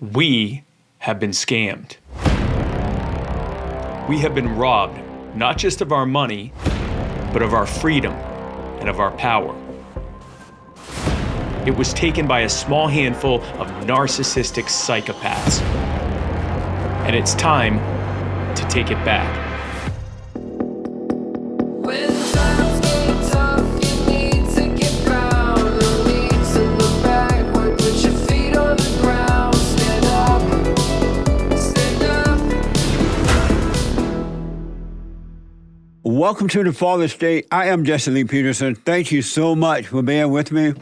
We have been scammed. We have been robbed, not just of our money, but of our freedom and of our power. It was taken by a small handful of narcissistic psychopaths. And it's time to take it back. Welcome to The FallenState. I am Jesse Lee Peterson. Thank you so much for being with me.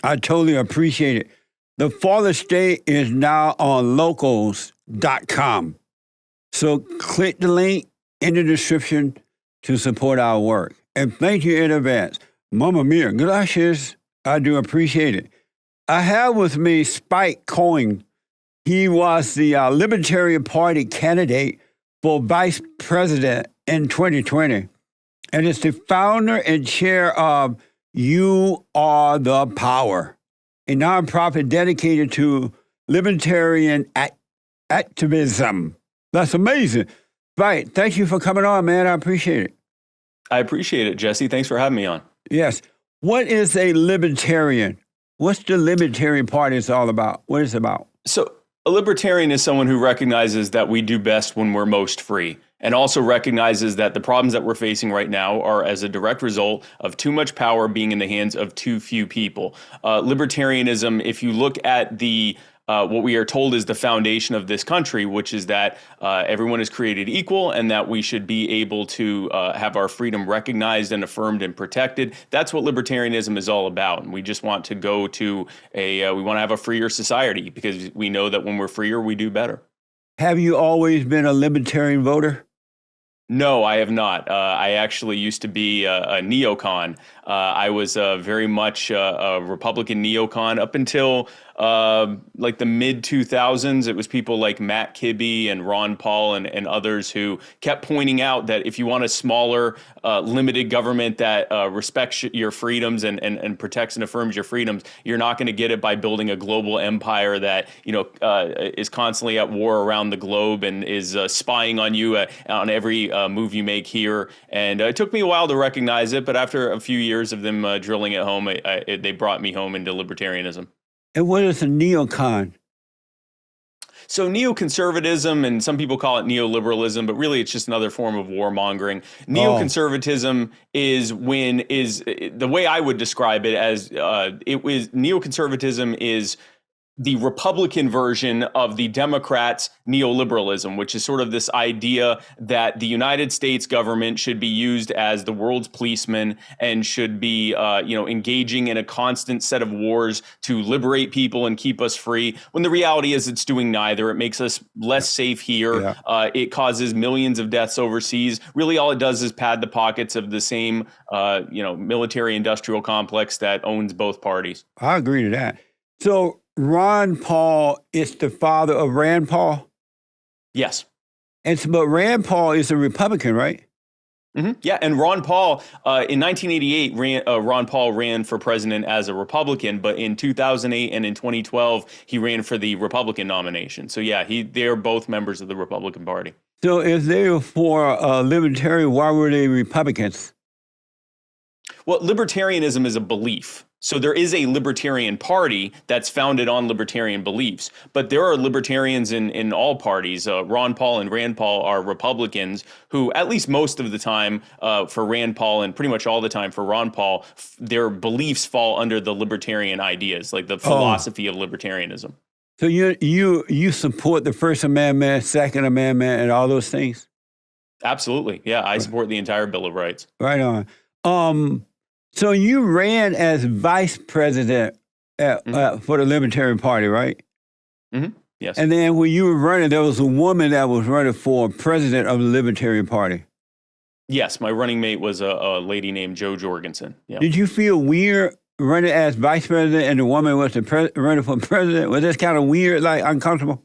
I totally appreciate it. The FallenState is now on locals.com. So click the link in the description to support our work. And thank you in advance. Mamma mia, gracias. I do appreciate it. I have with me Spike Cohen. He was the Libertarian Party candidate for vice president in 2020. And it's the founder and chair of You Are the Power, a nonprofit dedicated to libertarian activism. That's amazing. Right. Thank you for coming on, man. I appreciate it. I appreciate it, Jesse. Thanks for having me on. Yes. What is a libertarian? What's the Libertarian Party is all about? What is it about? So a libertarian is someone who recognizes that we do best when we're most free, and also recognizes that the problems that we're facing right now are as a direct result of too much power being in the hands of too few people. Libertarianism, if you look at the what we are told is the foundation of this country, which is that everyone is created equal and that we should be able to have our freedom recognized and affirmed and protected. That's what libertarianism is all about. And we just want to go to we want to have a freer society because we know that when we're freer, we do better. Have you always been a libertarian voter? No, I have not. I actually used to be a neocon. I was very much a Republican neocon up until like the mid 2000s. It was people like Matt Kibbe and Ron Paul and others who kept pointing out that if you want a smaller, limited government that respects your freedoms and protects and affirms your freedoms, you're not going to get it by building a global empire that is constantly at war around the globe and is spying on you on every move you make here. And it took me a while to recognize it, but after a few years of them drilling it home, they brought me home into libertarianism. And what is a neocon? So neoconservatism, and some people call it neoliberalism, but really it's just another form of warmongering. Neoconservatism is the way I would describe it as neoconservatism is the Republican version of the Democrats' neoliberalism, which is sort of this idea that the United States government should be used as the world's policeman and should be, engaging in a constant set of wars to liberate people and keep us free. When the reality is it's doing neither. It makes us less safe here. Yeah. It causes millions of deaths overseas. Really, all it does is pad the pockets of the same, military-industrial complex that owns both parties. I agree to that. So Ron Paul is the father of Rand Paul? Yes. But Rand Paul is a Republican, right? Mm-hmm. Yeah, and Ron Paul, in 1988, Ron Paul ran for president as a Republican, but in 2008 and in 2012, he ran for the Republican nomination. So yeah, they're both members of the Republican Party. So if they were for libertarian, why were they Republicans? Well, libertarianism is a belief. So there is a Libertarian Party that's founded on libertarian beliefs, but there are libertarians in all parties. Ron Paul and Rand Paul are Republicans who, at least most of the time for Rand Paul and pretty much all the time for Ron Paul, their beliefs fall under the libertarian ideas, like the philosophy of libertarianism. So you support the First Amendment, Second Amendment, and all those things? Absolutely. Yeah, I support the entire Bill of Rights. Right on. So you ran as vice president for the Libertarian Party, right? Mm-hmm. Yes. And then when you were running, there was a woman that was running for president of the Libertarian Party. Yes, my running mate was a lady named Jo Jorgensen. Yeah. Did you feel weird running as vice president and the woman was running for president? Was this kind of weird, like uncomfortable?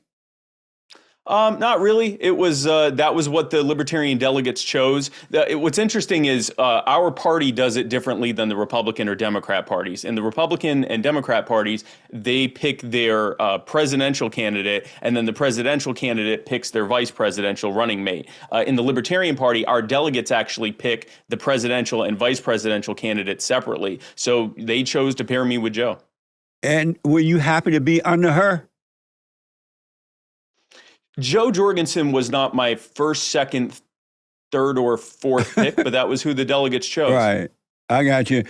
Not really. It was that was what the Libertarian delegates chose. What's interesting is our party does it differently than the Republican or Democrat parties. In the Republican and Democrat parties, they pick their presidential candidate, and then the presidential candidate picks their vice presidential running mate. In the Libertarian Party, our delegates actually pick the presidential and vice presidential candidates separately. So they chose to pair me with Joe. And were you happy to be under her? Joe Jorgensen was not my first, second, third, or fourth pick, but that was who the delegates chose. Right. I got you.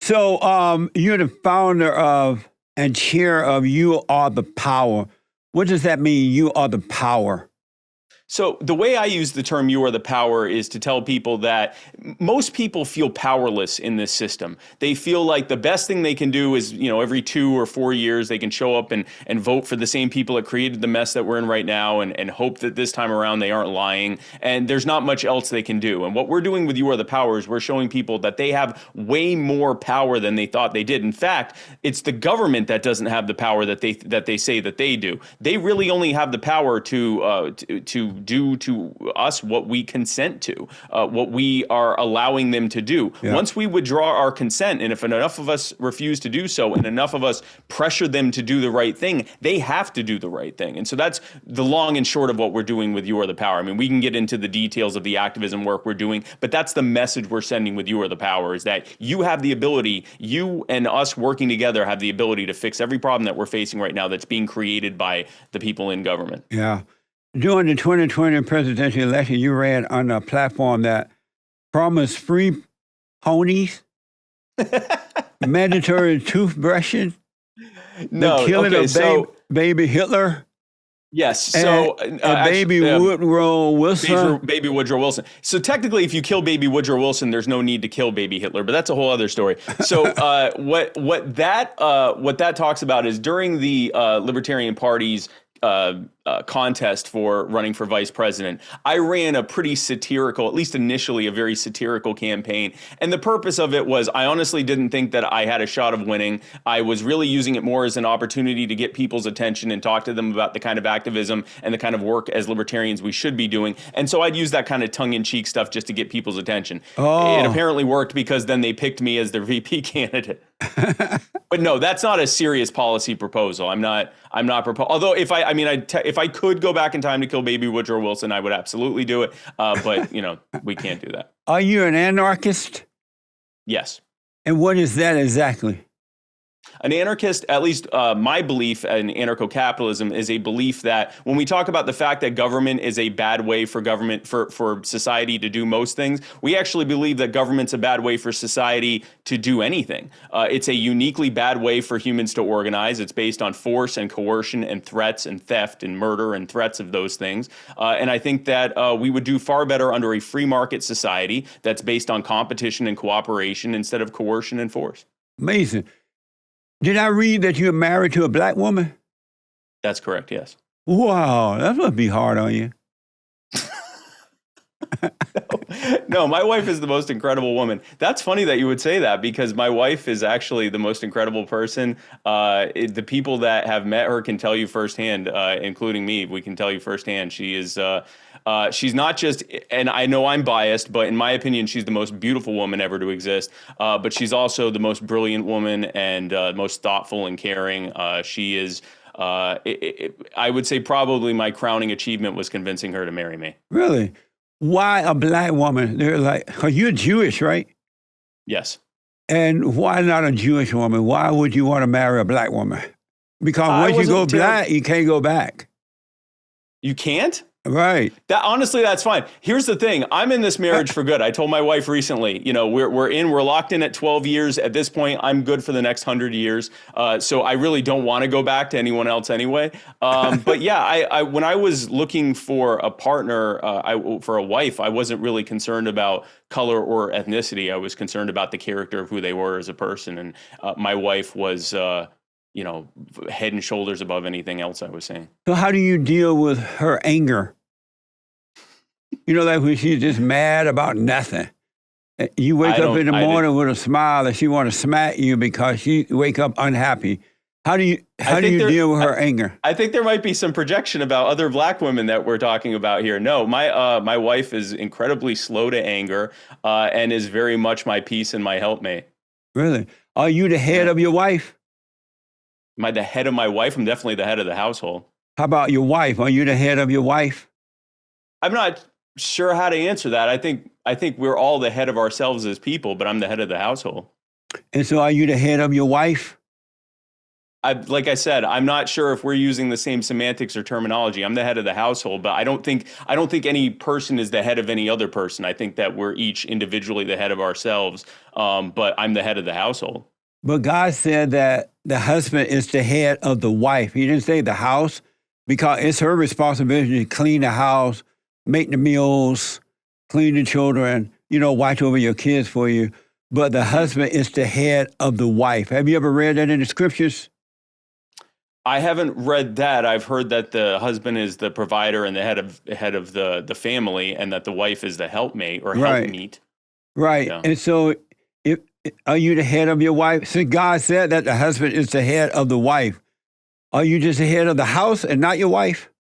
So you're the founder of and chair of You Are the Power. What does that mean, you are the power? So the way I use the term "you are the power" is to tell people that most people feel powerless in this system. They feel like the best thing they can do is, every 2 or 4 years they can show up and vote for the same people that created the mess that we're in right now and hope that this time around they aren't lying. And there's not much else they can do. And what we're doing with You Are the Power is we're showing people that they have way more power than they thought they did. In fact, it's the government that doesn't have the power that they say that they do. They really only have the power to do to us what we consent to, what we are allowing them to do. Yeah. Once we withdraw our consent, and if enough of us refuse to do so, and enough of us pressure them to do the right thing, they have to do the right thing. And so that's the long and short of what we're doing with You Are the Power. I mean, we can get into the details of the activism work we're doing, but that's the message we're sending with You Are the Power, is that you have the ability, you and us working together have the ability to fix every problem that we're facing right now that's being created by the people in government. Yeah. During the 2020 presidential election, you ran on a platform that promised free ponies, mandatory toothbrushing, the killing of baby Hitler. Yes. So baby Woodrow Wilson. Baby Woodrow Wilson. So technically, if you kill baby Woodrow Wilson, there's no need to kill baby Hitler, but that's a whole other story. So what that talks about is during the Libertarian Party's contest for running for vice president, I ran a pretty satirical, at least initially, a very satirical campaign. And the purpose of it was, I honestly didn't think that I had a shot of winning. I was really using it more as an opportunity to get people's attention and talk to them about the kind of activism and the kind of work as libertarians we should be doing. And so I'd use that kind of tongue-in-cheek stuff just to get people's attention. It apparently worked, because then they picked me as their VP candidate. But no, that's not a serious policy proposal. I'm not proposing. Although if I could go back in time to kill baby Woodrow Wilson, I would absolutely do it. But we can't do that. Are you an anarchist? Yes. And what is that exactly? An anarchist, at least my belief in anarcho-capitalism, is a belief that when we talk about the fact that government is a bad way for society to do most things, we actually believe that government's a bad way for society to do anything. It's a uniquely bad way for humans to organize. It's based on force and coercion and threats and theft and murder and threats of those things. And I think that we would do far better under a free market society that's based on competition and cooperation instead of coercion and force. Amazing. Did I read that you're married to a black woman? That's correct, yes. Wow, that must be hard on you. No, my wife is the most incredible woman. That's funny that you would say that, because my wife is actually the most incredible person. The people that have met her can tell you firsthand, including me. We can tell you firsthand. She is... she's not just, and I know I'm biased, but in my opinion, she's the most beautiful woman ever to exist. But she's also the most brilliant woman and most thoughtful and caring. She is, I would say probably my crowning achievement was convincing her to marry me. Really? Why a black woman? They're like, 'cause you're Jewish, right? Yes. And why not a Jewish woman? Why would you want to marry a black woman? Because once you go black, you can't go back. You can't? Right. Honestly, that's fine. Here's the thing. I'm in this marriage for good. I told my wife recently, we're locked in at 12 years. At this point, I'm good for the next 100 years. So I really don't want to go back to anyone else anyway. But yeah, I when I was looking for a partner, for a wife, I wasn't really concerned about color or ethnicity. I was concerned about the character of who they were as a person. And my wife was, head and shoulders above anything else I was saying. So how do you deal with her anger? Like when she's just mad about nothing. You wake up in the morning with a smile and she want to smack you because she wake up unhappy. How do you deal with her anger? I think there might be some projection about other black women that we're talking about here. No, my wife is incredibly slow to anger and is very much my peace and my helpmate. Really? Are you the head of your wife? Am I the head of my wife? I'm definitely the head of the household. How about your wife? Are you the head of your wife? I'm not sure how to answer that. I think we're all the head of ourselves as people, but I'm the head of the household. And so are you the head of your wife? Like I said, I'm not sure if we're using the same semantics or terminology. I'm the head of the household, but I don't think any person is the head of any other person. I think that we're each individually the head of ourselves, but I'm the head of the household. But God said that the husband is the head of the wife. He didn't say the house, because it's her responsibility to clean the house, make the meals, clean the children, watch over your kids for you. But the husband is the head of the wife. Have you ever read that in the scriptures? I haven't read that. I've heard that the husband is the provider and the head of the family, and that the wife is the helpmate or helpmeet. Right. Yeah. And so are you the head of your wife? Since God said that the husband is the head of the wife, are you just the head of the house and not your wife?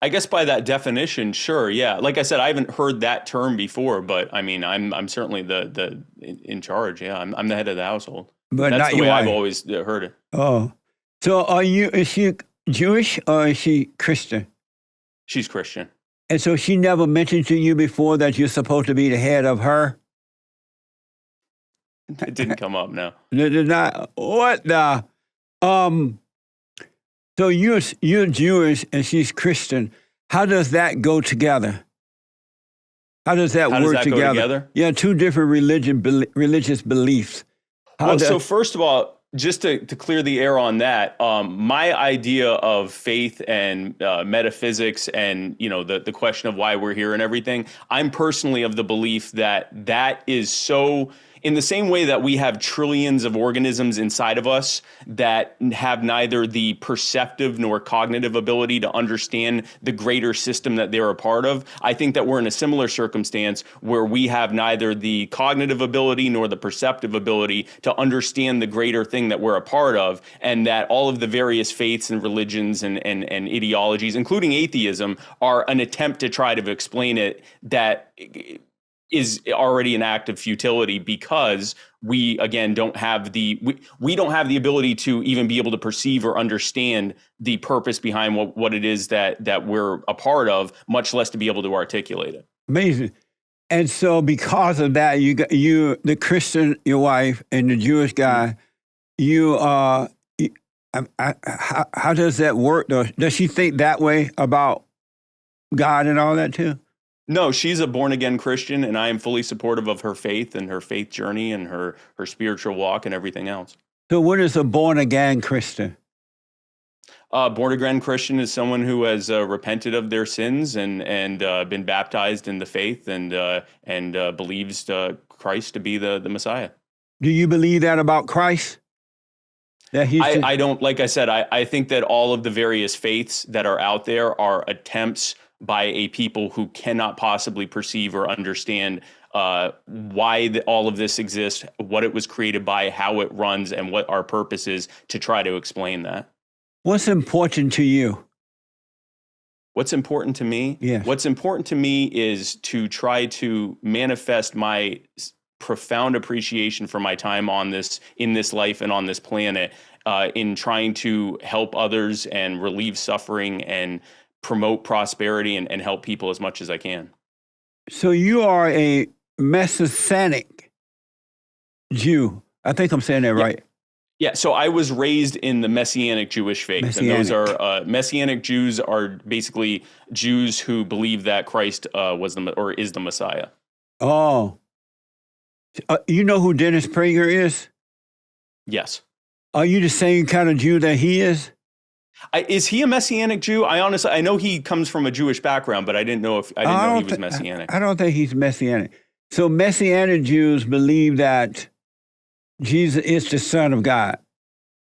I guess by that definition, sure, yeah. Like I said, I haven't heard that term before, but I mean, I'm certainly the in charge. Yeah, I'm the head of the household. But that's not the your way wife. I've always heard it. Oh, so is she Jewish or is she Christian? She's Christian. And so she never mentioned to you before that you're supposed to be the head of her? It didn't come up, no. Not what the So you're Jewish and she's Christian. How does that go together? How does that work together? Go together? Yeah, two different religious beliefs. So first of all, just to clear the air on that, my idea of faith and metaphysics and the question of why we're here and everything, I'm personally of the belief that is so. In the same way that we have trillions of organisms inside of us that have neither the perceptive nor cognitive ability to understand the greater system that they're a part of, I think that we're in a similar circumstance where we have neither the cognitive ability nor the perceptive ability to understand the greater thing that we're a part of, and that all of the various faiths and religions and ideologies, including atheism, are an attempt to try to explain it that is already an act of futility, because we again don't have the ability to even be able to perceive or understand the purpose behind what it is that we're a part of, much less to be able to articulate it. Amazing. And so because of that, you the Christian, your wife, and the Jewish guy, how does that work though? Does she think that way about God and all that too? No, she's a born-again Christian, and I am fully supportive of her faith and her faith journey and her spiritual walk and everything else. So what is a born-again Christian? Born-again Christian is someone who has repented of their sins and been baptized in the faith and believes Christ to be the Messiah. Do you believe that about Christ? That I don't. Like I said, I think that all of the various faiths that are out there are attempts by a people who cannot possibly perceive or understand why all of this exists, what it was created by, how it runs, and what our purpose is to try to explain that. What's important to you? What's important to me? Yes. What's important to me is to try to manifest my profound appreciation for my time in this life and on this planet, in trying to help others and relieve suffering and promote prosperity and help people as much as I can. So you are a Messianic Jew. I think I'm saying that right. Yeah, so I was raised in the Messianic Jewish faith. And those are Messianic Jews are basically Jews who believe that Christ is the Messiah. Oh. You know who Dennis Prager is? Yes. Are you the same kind of Jew that he is? Is he a Messianic Jew? I know he comes from a Jewish background, but I didn't know he was Messianic. I don't think he's Messianic. So Messianic Jews believe that Jesus is the Son of God.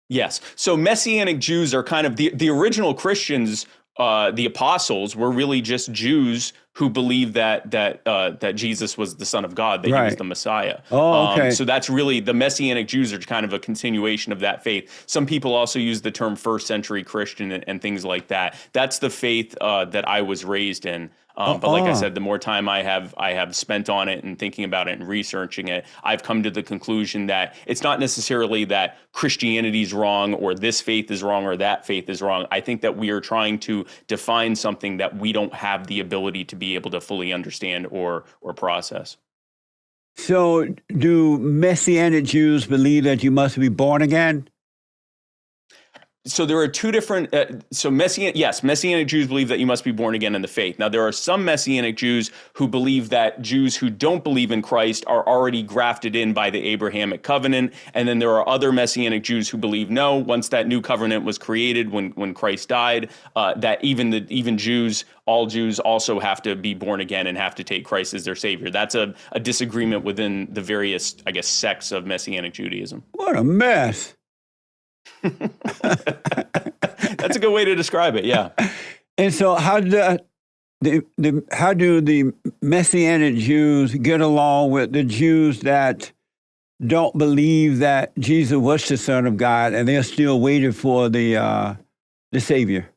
Yes. So Messianic Jews are kind of the original Christians the apostles were really just Jews who believed that Jesus was the Son of God, that he was the Messiah. Oh, okay. So that's really, the Messianic Jews are kind of a continuation of that faith. Some people also use the term first century Christian and things like that. That's the faith that I was raised in. But like I said, the more time I have spent on it and thinking about it and researching it, I've come to the conclusion that it's not necessarily that Christianity is wrong or this faith is wrong or that faith is wrong. I think that we are trying to define something that we don't have the ability to be able to fully understand or process. So do Messianic Jews believe that you must be born again? So there are two different, Messianic Jews believe that you must be born again in the faith. Now, there are some Messianic Jews who believe that Jews who don't believe in Christ are already grafted in by the Abrahamic covenant. And then there are other Messianic Jews who believe, no, once that new covenant was created, when Christ died, that even Jews, all Jews also have to be born again and have to take Christ as their savior. That's a disagreement within the various, I guess, sects of Messianic Judaism. What a mess. That's a good way to describe it, yeah. And so how do the Messianic Jews get along with the Jews that don't believe that Jesus was the Son of God and they're still waiting for the Savior?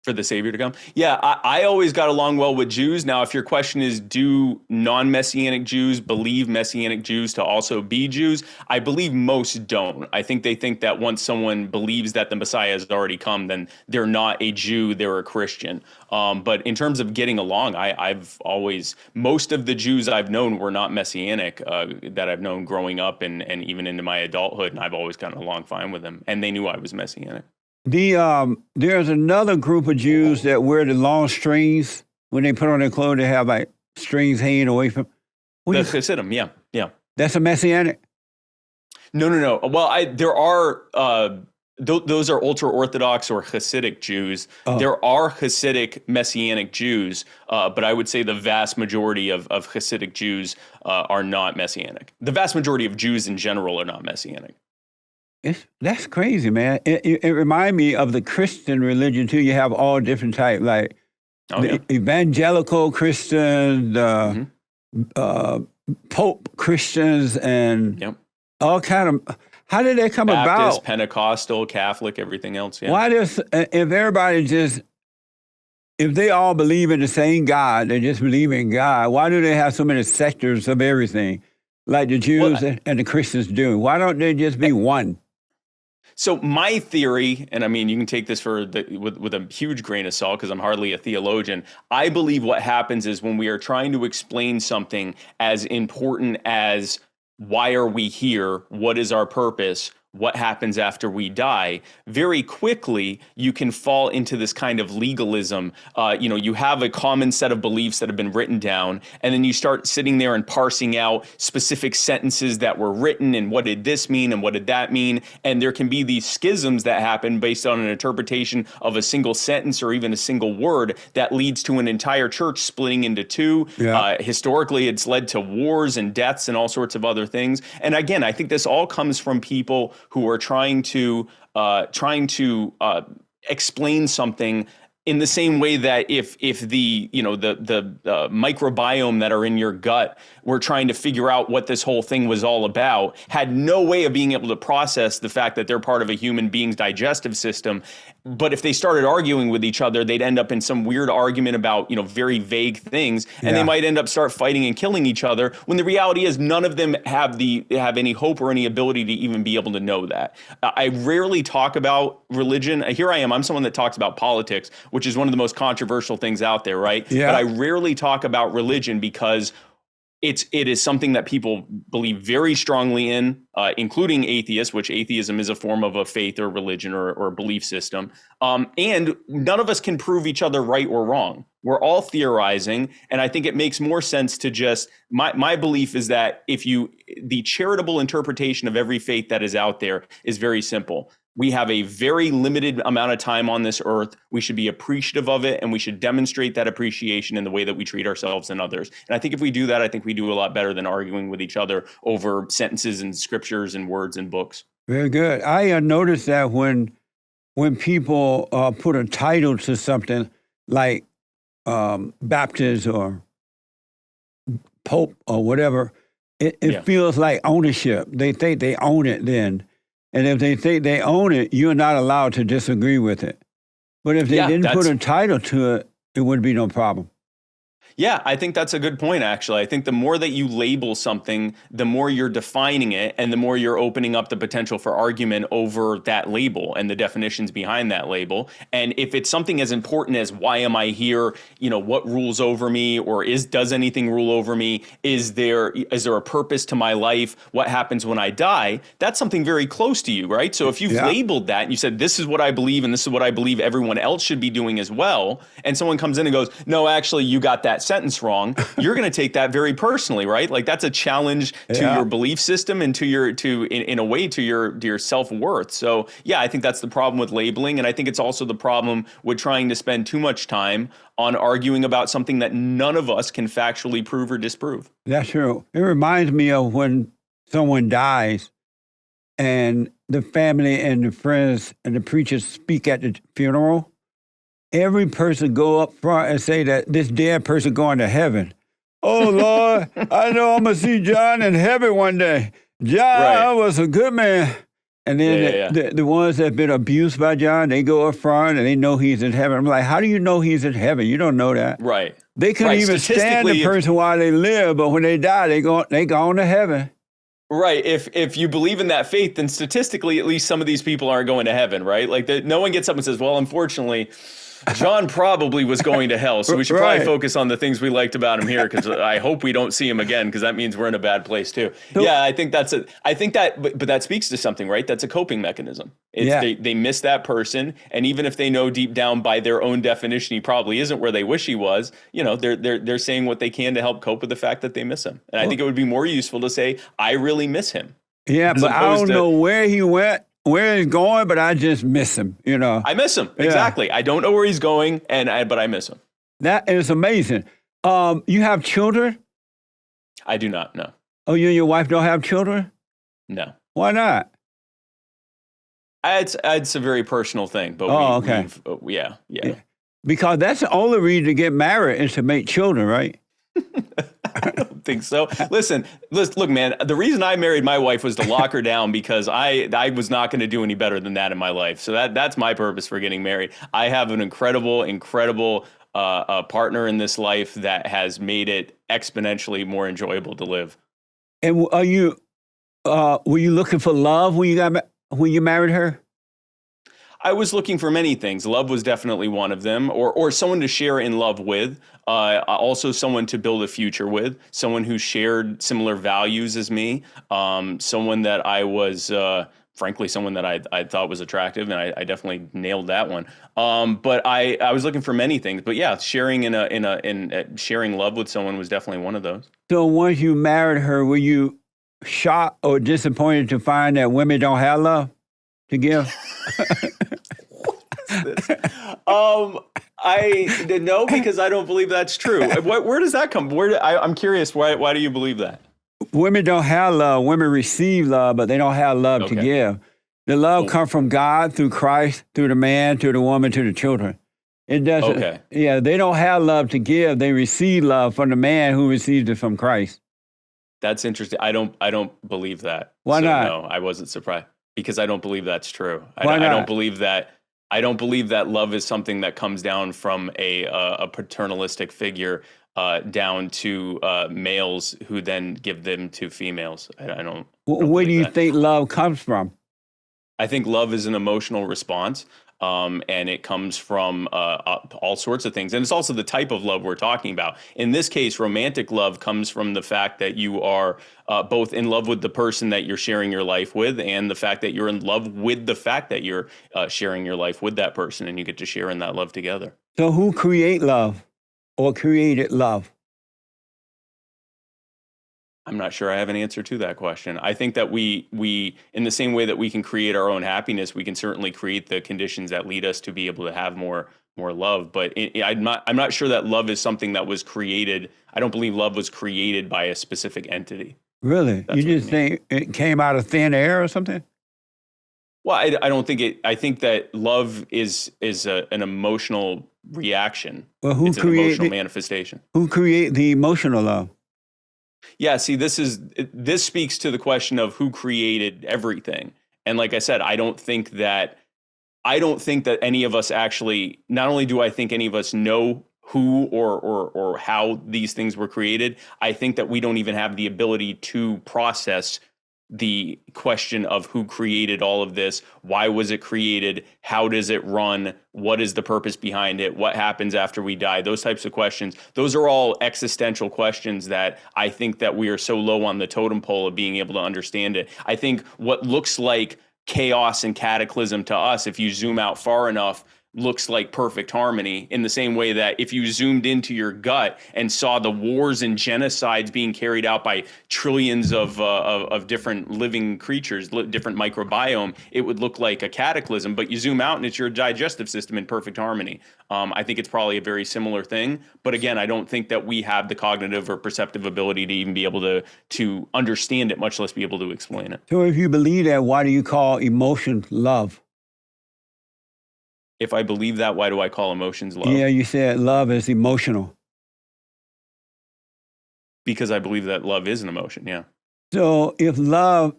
For the Savior to come? Yeah, I always got along well with Jews. Now, if your question is, do non-Messianic Jews believe Messianic Jews to also be Jews? I believe most don't. I think they think that once someone believes that the Messiah has already come, then they're not a Jew, they're a Christian. But in terms of getting along, most of the Jews I've known were not Messianic, that I've known growing up and even into my adulthood, and I've always gotten along fine with them. And they knew I was Messianic. There's another group of Jews that wear the long strings when they put on their clothes. They have like strings hanging away from. The Hasidim, yeah. That's a Messianic. No. Well, there are those are ultra Orthodox or Hasidic Jews. Oh. There are Hasidic Messianic Jews, but I would say the vast majority of Hasidic Jews are not Messianic. The vast majority of Jews in general are not Messianic. That's crazy, man. It reminds me of the Christian religion, too. You have all different types, like evangelical Christians, Pope Christians, and all kind of... How did they come Baptist, about? Pentecostal, Catholic, everything else, yeah. Why does... If they all believe in the same God, they just believe in God, why do they have so many sectors of everything, like the Jews and the Christians do? Why don't they just be one? So my theory, and I mean, you can take this with a huge grain of salt because I'm hardly a theologian. I believe what happens is when we are trying to explain something as important as why are we here, what is our purpose, what happens after we die, very quickly you can fall into this kind of legalism. You have a common set of beliefs that have been written down, and then you start sitting there and parsing out specific sentences that were written and what did this mean and what did that mean. And there can be these schisms that happen based on an interpretation of a single sentence or even a single word that leads to an entire church splitting into two. Yeah. Historically, it's led to wars and deaths and all sorts of other things. And again, I think this all comes from people who are trying to explain something in the same way that if the microbiome that are in your gut were trying to figure out what this whole thing was all about, had no way of being able to process the fact that they're part of a human being's digestive system. But if they started arguing with each other, they'd end up in some weird argument about, very vague things, and they might end up start fighting and killing each other, when the reality is none of them have any hope or any ability to even be able to know that. I rarely talk about religion. Here I am. I'm someone that talks about politics, which is one of the most controversial things out there, right? Yeah. But I rarely talk about religion because it is something that people believe very strongly in, including atheists, which atheism is a form of a faith or religion or belief system. And none of us can prove each other right or wrong. We're all theorizing. And I think it makes more sense to just, my belief is that the charitable interpretation of every faith that is out there is very simple. We have a very limited amount of time on this earth. We should be appreciative of it, and we should demonstrate that appreciation in the way that we treat ourselves and others. And I think if we do that, I think we do a lot better than arguing with each other over sentences and scriptures and words and books. Very good. I noticed that when people put a title to something, like Baptist or Pope or whatever, it feels like ownership. They think they own it then. And if they think they own it, you're not allowed to disagree with it. But if they didn't put a title to it, it would be no problem. Yeah, I think that's a good point, actually. I think the more that you label something, the more you're defining it and the more you're opening up the potential for argument over that label and the definitions behind that label. And if it's something as important as why am I here, what rules over me, or does anything rule over me? Is there a purpose to my life? What happens when I die? That's something very close to you, right? So if you've labeled that and you said, this is what I believe and this is what I believe everyone else should be doing as well, and someone comes in and goes, no, actually, you got that sentence wrong, you're going to take that very personally, right? Like that's a challenge to your belief system and in a way to your self-worth. So yeah, I think that's the problem with labeling. And I think it's also the problem with trying to spend too much time on arguing about something that none of us can factually prove or disprove. That's true. It reminds me of when someone dies and the family and the friends and the preachers speak at the funeral. Every person go up front and say that this dead person going to heaven. Oh, Lord, I know I'm going to see John in heaven one day. John was a good man. And then the ones that have been abused by John, they go up front and they know he's in heaven. I'm like, how do you know he's in heaven? You don't know that. Right. They couldn't even stand the person while they live, but when they die, they go on to heaven. Right. If you believe in that faith, then statistically, at least some of these people aren't going to heaven, right? Like no one gets up and says, well, unfortunately, John probably was going to hell, so we should probably focus on the things we liked about him here, because I hope we don't see him again, because that means we're in a bad place too. Yeah, I think but that speaks to something, right? That's a coping mechanism. They miss that person, and even if they know deep down by their own definition he probably isn't where they wish he was, they're saying what they can to help cope with the fact that they miss him. And I think it would be more useful to say, I really miss him. Yeah, but I don't know where he went, where he's going, but I just miss him, I miss him. Exactly. I don't know where he's going, but I miss him. That is amazing. You have children? I do not, no. Oh, you and your wife don't have children? No. Why not? It's a very personal thing, but okay. Yeah. Because that's the only reason to get married is to make children, right? I don't think so. Listen, look, man, the reason I married my wife was to lock her down, because I was not going to do any better than that in my life. So that's my purpose for getting married. I have an incredible partner in this life that has made it exponentially more enjoyable to live. And were you looking for love when you married her? I was looking for many things. Love was definitely one of them, or someone to share in love with. Also someone to build a future with, someone who shared similar values as me, someone that I was, frankly, someone that I thought was attractive, and I definitely nailed that one. But I was looking for many things. But yeah, sharing sharing love with someone was definitely one of those. So once you married her, were you shocked or disappointed to find that women don't have love to give? I no, because I don't believe that's true. Where does that come? I'm curious. Why do you believe that? Women don't have love. Women receive love, but they don't have love to give. The love comes from God through Christ, through the man, through the woman, to the children. It doesn't. Okay. Yeah, they don't have love to give. They receive love from the man who receives it from Christ. That's interesting. I don't believe that. Why not? No, I wasn't surprised, because I don't believe that's true. Why not? I don't believe that love is something that comes down from a paternalistic figure down to males who then give them to females. I don't. Where do you think love comes from? I think love is an emotional response, and it comes from all sorts of things. And it's also the type of love we're talking about. In this case, romantic love comes from the fact that you are both in love with the person that you're sharing your life with, and the fact that you're in love with the fact that you're sharing your life with that person, and you get to share in that love together. So who created love or created love? I'm not sure I have an answer to that question. I think that we in the same way that we can create our own happiness, we can certainly create the conditions that lead us to be able to have more love. But I'm not sure that love is something that was created. I don't believe love was created by a specific entity. Really? You just think it came out of thin air or something? Well, I don't think it. I think that love is an emotional reaction. Well, It's an emotional manifestation. who create the emotional love? Yeah, see, this speaks to the question of who created everything. And like I said, I don't think that any of us actually, not only do I think any of us know who or how these things were created, I think that we don't even have the ability to process the question of who created all of this, why was it created, how does it run, what is the purpose behind it, what happens after we die, those types of questions. Those are all existential questions that I think that we are so low on the totem pole of being able to understand it. I think what looks like chaos and cataclysm to us, if you zoom out far enough, looks like perfect harmony, in the same way that if you zoomed into your gut and saw the wars and genocides being carried out by trillions of different living creatures, different microbiome, it would look like a cataclysm. But you zoom out and it's your digestive system in perfect harmony. I think it's probably a very similar thing. But again, I don't think that we have the cognitive or perceptive ability to even be able to understand it, much less be able to explain it. So if you believe that, why do you call emotion love? If I believe that, why do I call emotions love? Yeah, you said love is emotional. Because I believe that love is an emotion, yeah. So if love,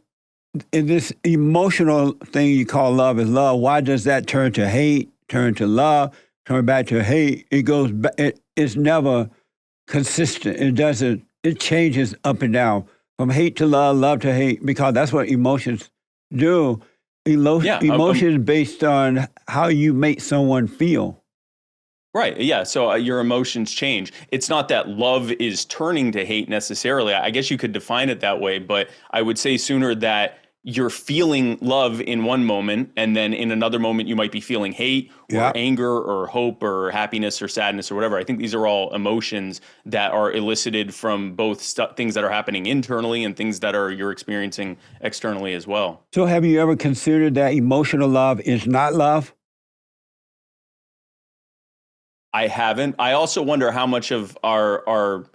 if this emotional thing you call love is love, why does that turn to hate, turn to love, turn back to hate? It goes back, it's never consistent. It doesn't, it changes up and down from hate to love, love to hate, because that's what emotions do. Emotions based on how you make someone feel. Right. Yeah. So your emotions change. It's not that love is turning to hate necessarily. I guess you could define it that way, but I would say sooner that you're feeling love in one moment, and then in another moment you might be feeling hate or anger or hope or happiness or sadness or whatever. I think these are all emotions that are elicited from both things that are happening internally and things that you're experiencing externally as well. So have you ever considered that emotional love is not love? I haven't. I also wonder how much of our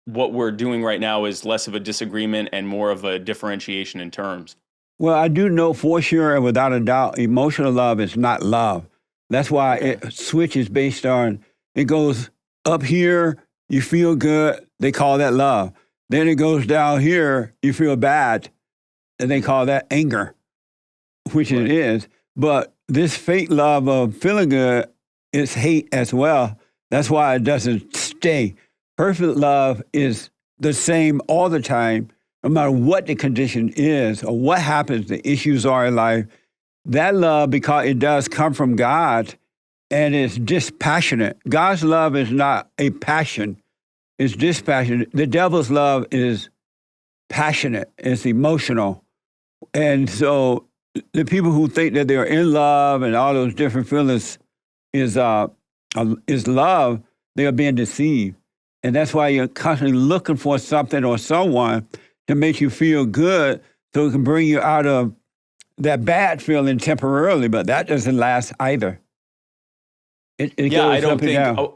what we're doing right now is less of a disagreement and more of a differentiation in terms. Well, I do know for sure and without a doubt, emotional love is not love. That's why it switches based on, it goes up here, you feel good, they call that love. Then it goes down here, you feel bad, and they call that anger, which it is. But this fake love of feeling good is hate as well. That's why it doesn't stay. Perfect love is the same all the time, no matter what the condition is or what happens, the issues are in life. That love, because it does come from God and it's dispassionate. God's love is not a passion, it's dispassionate. The devil's love is passionate, it's emotional. And so the people who think that they're in love and all those different feelings is love, they are being deceived. And that's why you're constantly looking for something or someone to make you feel good so it can bring you out of that bad feeling temporarily, but that doesn't last either. It goes I don't up and down. think,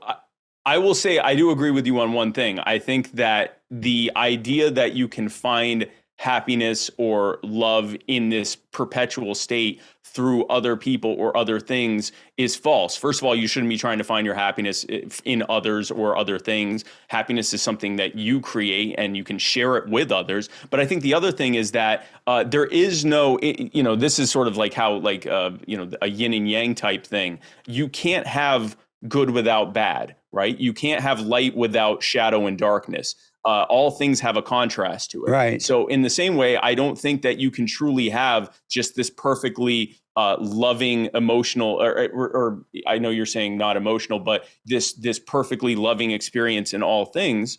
I will say I do agree with you on one thing. I think that the idea that you can find happiness or love in this perpetual state through other people or other things is false. First of all, you shouldn't be trying to find your happiness in others or other things. Happiness is something that you create and you can share it with others. But I think the other thing is that there is no, this is sort of like how a yin and yang type thing. You can't have good without bad, right? You can't have light without shadow and darkness. All things have a contrast to it. Right. So in the same way, I don't think that you can truly have just this perfectly loving, emotional, or I know you're saying not emotional, but this perfectly loving experience in all things,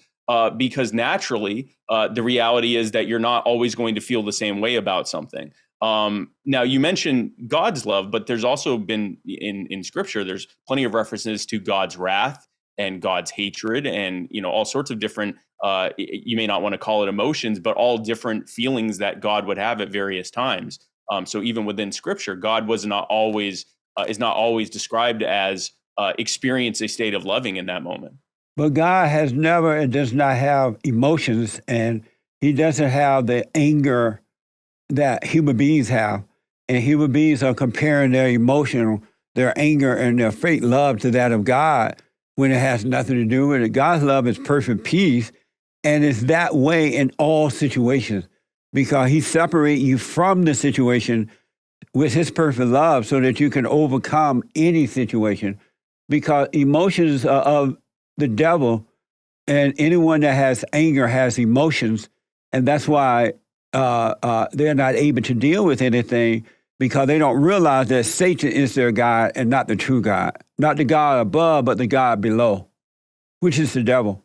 because naturally, the reality is that you're not always going to feel the same way about something. Now, you mentioned God's love, but there's also been in Scripture, there's plenty of references to God's wrath and God's hatred and, all sorts of different, you may not want to call it emotions, but all different feelings that God would have at various times. So even within Scripture, God is not always described as experience a state of loving in that moment. But God has never and does not have emotions, and he doesn't have the anger that human beings have. And human beings are comparing their emotion, their anger, and their fake love to that of God when it has nothing to do with it. God's love is perfect peace, and it's that way in all situations because he separates you from the situation with his perfect love so that you can overcome any situation. Because emotions are of the devil, and anyone that has anger has emotions, and that's why they're not able to deal with anything because they don't realize that Satan is their God and not the true God, not the God above, but the God below, which is the devil.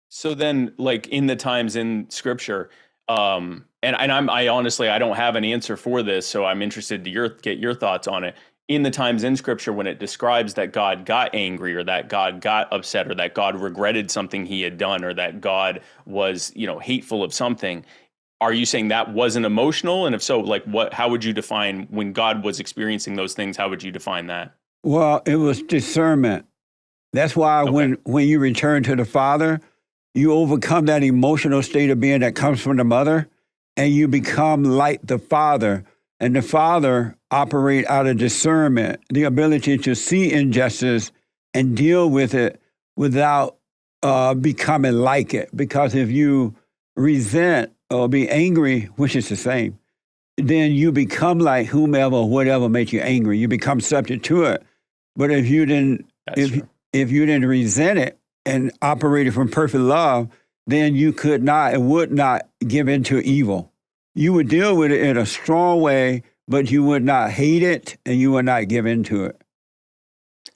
So then, like in the times in Scripture, I honestly I don't have an answer for this, so I'm interested to get your thoughts on it. In the times in Scripture, when it describes that God got angry, or that God got upset, or that God regretted something he had done, or that God was hateful of something, are you saying that wasn't emotional? And if so, like what? How would you define when God was experiencing those things? How would you define that? Well, it was discernment. That's why Okay. when you return to the Father, you overcome that emotional state of being that comes from the mother, and you become like the Father. And the Father operate out of discernment, the ability to see injustice and deal with it without becoming like it. Because if you resent or be angry, which is the same, then you become like whomever or whatever makes you angry. You become subject to it. But if you didn't, That's true. if you didn't resent it and operated from perfect love, then you could not and would not give into evil. You would deal with it in a strong way, but you would not hate it and you would not give into it.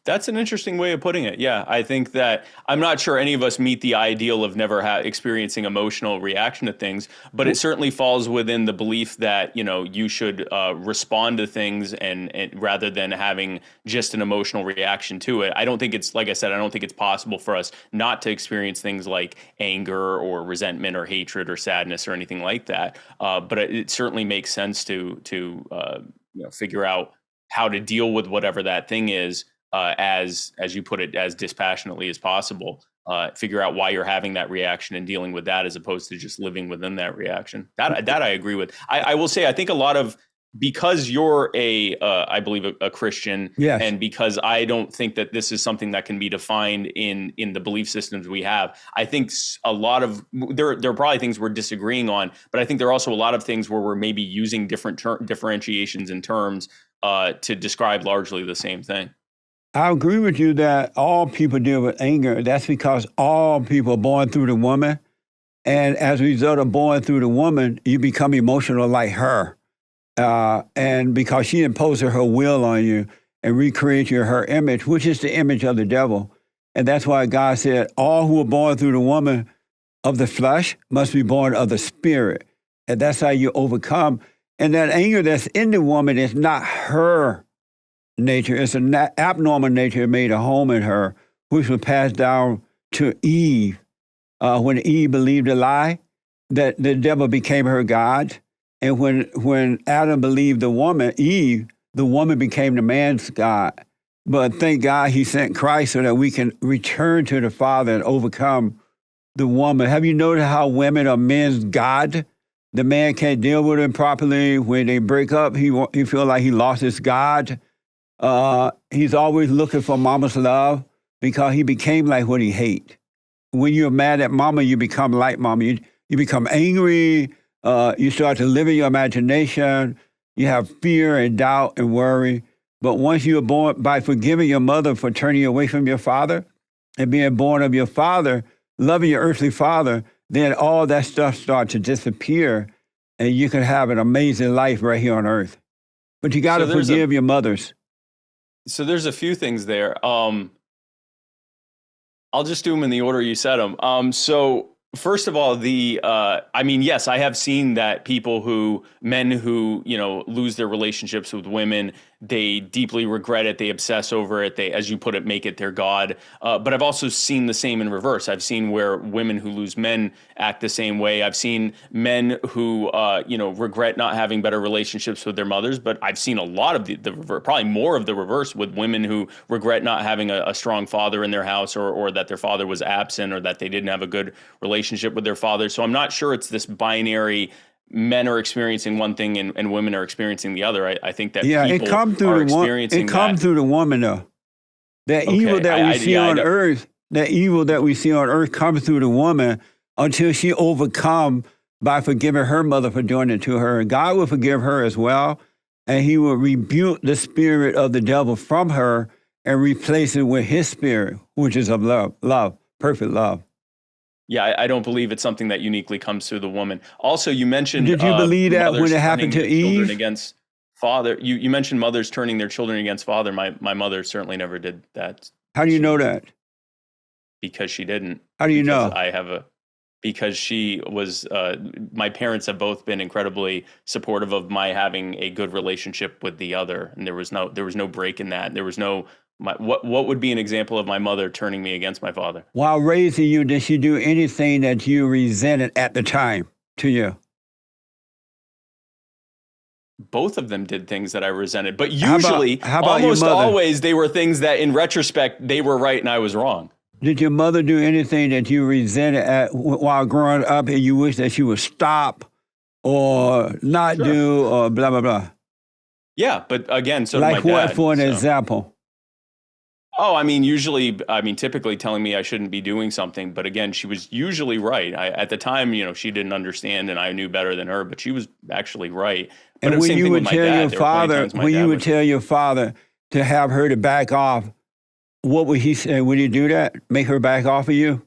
That's an interesting way of putting it. Yeah, I think that I'm not sure any of us meet the ideal of never experiencing emotional reaction to things, but it certainly falls within the belief that you should respond to things and rather than having just an emotional reaction to it. I don't think it's like I said. I don't think it's possible for us not to experience things like anger or resentment or hatred or sadness or anything like that. But it certainly makes sense to figure out how to deal with whatever that thing is as you put it, as dispassionately as possible. Figure out why you're having that reaction and dealing with that, as opposed to just living within that reaction. That I agree with. I will say I think a lot of because you're I believe a Christian, Yes. and because I don't think that this is something that can be defined in the belief systems we have. I think a lot of there are probably things we're disagreeing on, but I think there are also a lot of things where we're maybe using different differentiations in terms to describe largely the same thing. I agree with you that all people deal with anger. That's because all people are born through the woman. And as a result of born through the woman, you become emotional like her. And because she imposes her will on you and recreates you her image, which is the image of the devil. And that's why God said, all who are born through the woman of the flesh must be born of the spirit. And that's how you overcome. And that anger that's in the woman is not her nature. It's an abnormal nature that made a home in her, which was passed down to Eve. When Eve believed a lie, that the devil became her God. And when Adam believed the woman, Eve, the woman became the man's God. But thank God he sent Christ so that we can return to the Father and overcome the woman. Have you noticed how women are men's God? The man can't deal with them properly. When they break up, he feel like he lost his God. He's always looking for mama's love because he became like what he hate. When you're mad at mama, you become like mama. You become angry. You start to live in your imagination. You have fear and doubt and worry. But once you are born, by forgiving your mother for turning away from your father and being born of your father, loving your earthly father, then all that stuff starts to disappear and you can have an amazing life right here on earth. But you got to forgive your mothers. So there's a few things there. I'll just do them in the order you said them. So first of all, yes, I have seen that men who, lose their relationships with women, they deeply regret it. They obsess over it. They, as you put it, make it their God. But I've also seen the same in reverse. I've seen where women who lose men act the same way. I've seen men who, regret not having better relationships with their mothers. But I've seen a lot of the reverse, probably more of the reverse, with women who regret not having a strong father in their house, or that their father was absent, or that they didn't have a good relationship with their father. So I'm not sure it's this binary men are experiencing one thing and women are experiencing the other. I think that Yeah, it people comes through are the experiencing it comes through the woman though. That evil Okay, that we see I on don't- earth, that evil that we see on earth comes through the woman until she overcome by forgiving her mother for doing it to her. And God will forgive her as well, and he will rebuke the spirit of the devil from her and replace it with his spirit, which is of love, perfect love. Yeah, I don't believe it's something that uniquely comes through the woman. Also, you mentioned Did you believe that when mothers it happened turning to their children Eve? against father. You mentioned mothers turning their children against father. My mother certainly never did that. How do you know that? Because she didn't. How do you Because know? because she was, my parents have both been incredibly supportive of my having a good relationship with the other. And there was no break in that. There was no, what would be an example of my mother turning me against my father? While raising you, did she do anything that you resented at the time to you? Both of them did things that I resented, but How usually, about your almost mother? always, they were things that in retrospect, they were right and I was wrong. Did your mother do anything that you resented while growing up and you wish that she would stop or not Sure. do or blah, blah, blah? Yeah, but again, so did Like my what, dad. for an so. example? Oh, typically telling me I shouldn't be doing something. But again, she was usually right. At the time, she didn't understand and I knew better than her, but she was actually right. But And it was when same you thing with would my tell dad. your There were plenty of father, times my when dad you would would- tell your father to have her to back off, what would he say? Would he do that? Make her back off of you?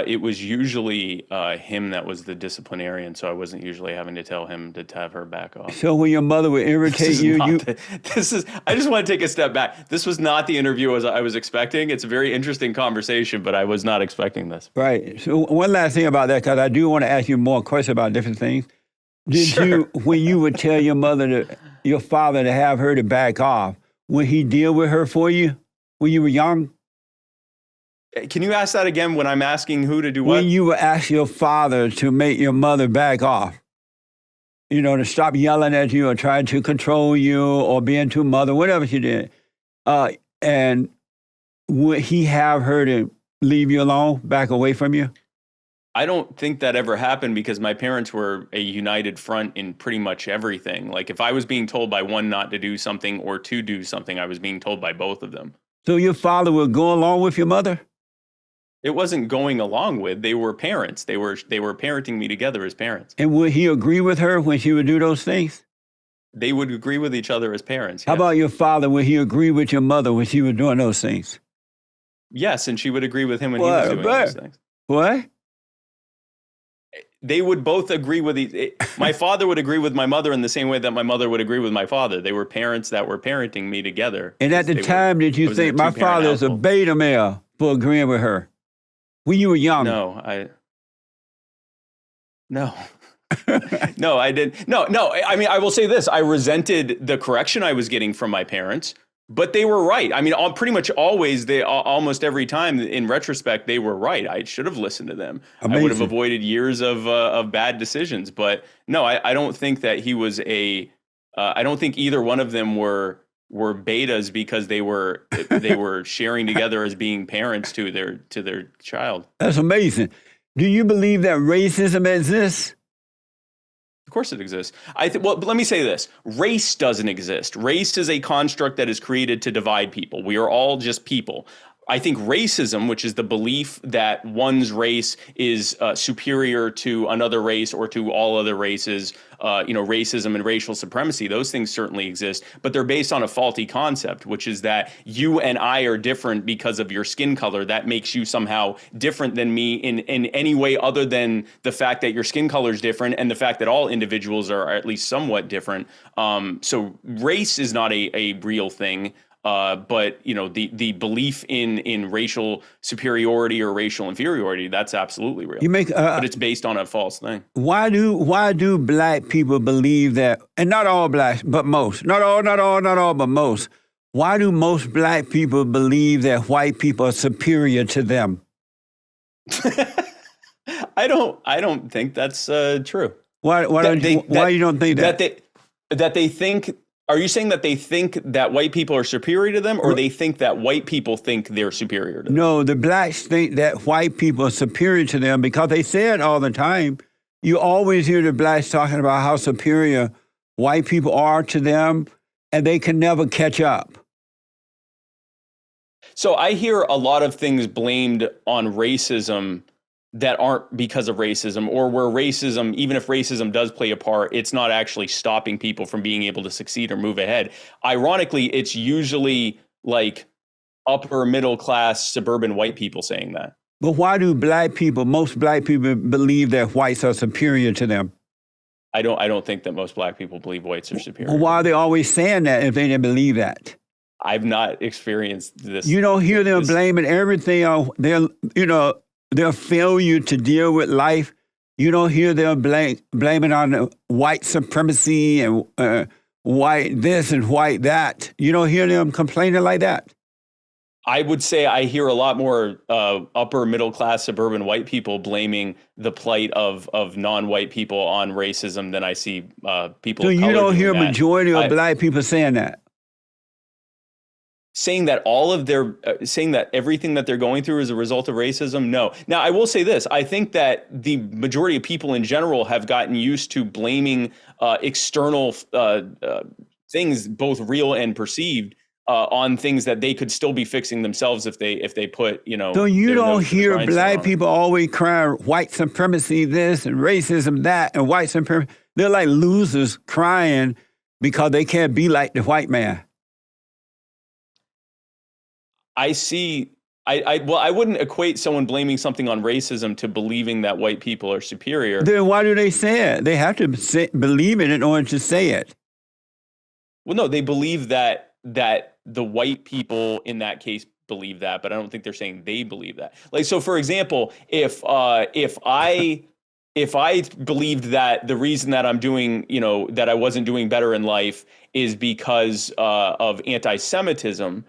It was usually him that was the disciplinarian, so I wasn't usually having to tell him to have her back off. So when your mother would irritate you, I just want to take a step back. This was not the interview as I was expecting. It's a very interesting conversation, but I was not expecting this. right. So one last thing about that, because I do want to ask you more questions about different things. Did Sure. you, when you would tell your father to have her to back off, would he deal with her for you when you were young? Can you ask that again when I'm asking who to do what? When you would ask your father to make your mother back off, to stop yelling at you or trying to control you or being too mother, whatever she did, and would he have her to leave you alone, back away from you? I don't think that ever happened because my parents were a united front in pretty much everything. Like if I was being told by one not to do something or to do something, I was being told by both of them. So your father would go along with your mother? It wasn't going along with. They were parents. They were parenting me together as parents. And would he agree with her when she would do those things? They would agree with each other as parents. How Yes. about your father? Would he agree with your mother when she was doing those things? Yes, and she would agree with him when he was doing those things. What? They would both agree with my father would agree with my mother in the same way that my mother would agree with my father. They were parents that were parenting me together. And at the time, did you think my father is a beta male for agreeing with her? When you were young? No, no, I didn't. No. I mean, I will say this. I resented the correction I was getting from my parents, but they were right. I mean, pretty much always, almost every time in retrospect, they were right. I should have listened to them. Amazing. I would have avoided years of bad decisions. But no, I don't think that he was I don't think either one of them were betas because they were sharing together as being parents to their child. That's amazing. Do you believe that racism exists? Of course it exists. Well, but let me say this. Race doesn't exist. Race is a construct that is created to divide people. We are all just people. I think racism, which is the belief that one's race is superior to another race or to all other races, racism and racial supremacy, those things certainly exist, but they're based on a faulty concept, which is that you and I are different because of your skin color. That makes you somehow different than me in any way other than the fact that your skin color is different and the fact that all individuals are at least somewhat different. So race is not a real thing. But the belief in racial superiority or racial inferiority, that's absolutely real. But it's based on a false thing. Why do black people believe that? And not all blacks, but most. Not all, but most. Why do most black people believe that white people are superior to them? I don't think that's true. Why you don't think that? That they think. Are you saying that they think that white people are superior to them, or they think that white people think they're superior to them? No, the blacks think that white people are superior to them because they say it all the time. You always hear the blacks talking about how superior white people are to them, and they can never catch up. So I hear a lot of things blamed on racism that aren't because of racism, or where racism, even if racism does play a part, it's not actually stopping people from being able to succeed or move ahead. Ironically, it's usually like upper middle class suburban white people saying that. But why do most black people believe that whites are superior to them? I don't think that most black people believe whites are superior. Well, why are they always saying that if they didn't believe that? I've not experienced this. You don't hear them blaming everything on their failure to deal with life. You don't hear them blaming on the white supremacy and white this and white that. You don't hear them complaining like that. I would say I hear a lot more upper middle class suburban white people blaming the plight of non-white people on racism than I see people. So of you color don't hear a doing that. majority of black people saying that. Saying that saying that everything that they're going through is a result of racism? No. Now, I will say this. I think that the majority of people in general have gotten used to blaming external things, both real and perceived, on things that they could still be fixing themselves if they put, So you don't hear black people always crying white supremacy this and racism that and white supremacy. They're like losers crying because they can't be like the white man. I see. I wouldn't equate someone blaming something on racism to believing that white people are superior. Then why do they say it? They have to believe it in order to say it. Well, no, they believe that the white people in that case believe that, but I don't think they're saying they believe that. Like, so for example, if I believed that the reason that I'm doing, that I wasn't doing better in life is because of anti-Semitism,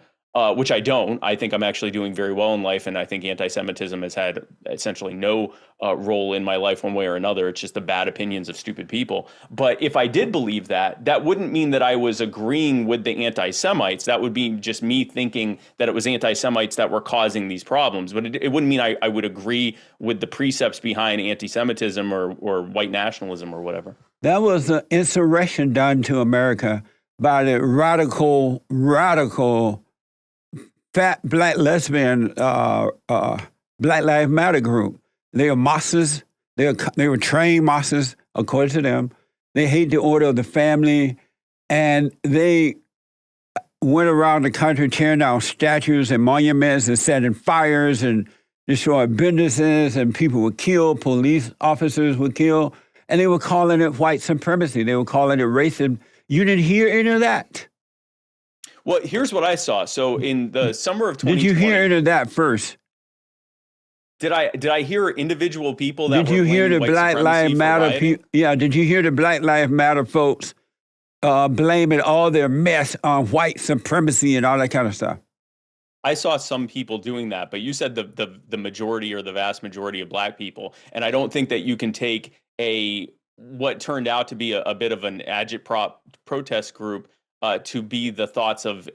which I don't. I think I'm actually doing very well in life, and I think anti-Semitism has had essentially no role in my life one way or another. It's just the bad opinions of stupid people. But if I did believe that, that wouldn't mean that I was agreeing with the anti-Semites. That would be just me thinking that it was anti-Semites that were causing these problems. But it wouldn't mean I would agree with the precepts behind anti-Semitism or white nationalism or whatever. That was an insurrection done to America by the radical fat black lesbian Black Lives Matter group. They are Marxists. They were trained Marxists, according to them. They hate the order of the family, and they went around the country tearing down statues and monuments and setting fires and destroying businesses, and people were killed. Police officers were killed, and they were calling it white supremacy. They were calling it racism. You didn't hear any of that. Well, here's what I saw. So in the summer of 2020, did you hear any of that first? Did I hear individual people that did you hear the Black Lives Matter people? Yeah, did you hear the Black Lives Matter folks blaming all their mess on white supremacy and all that kind of stuff? I saw some people doing that, but you said the majority or the vast majority of black people, and I don't think that you can take what turned out to be a bit of an agitprop protest group to be the thoughts of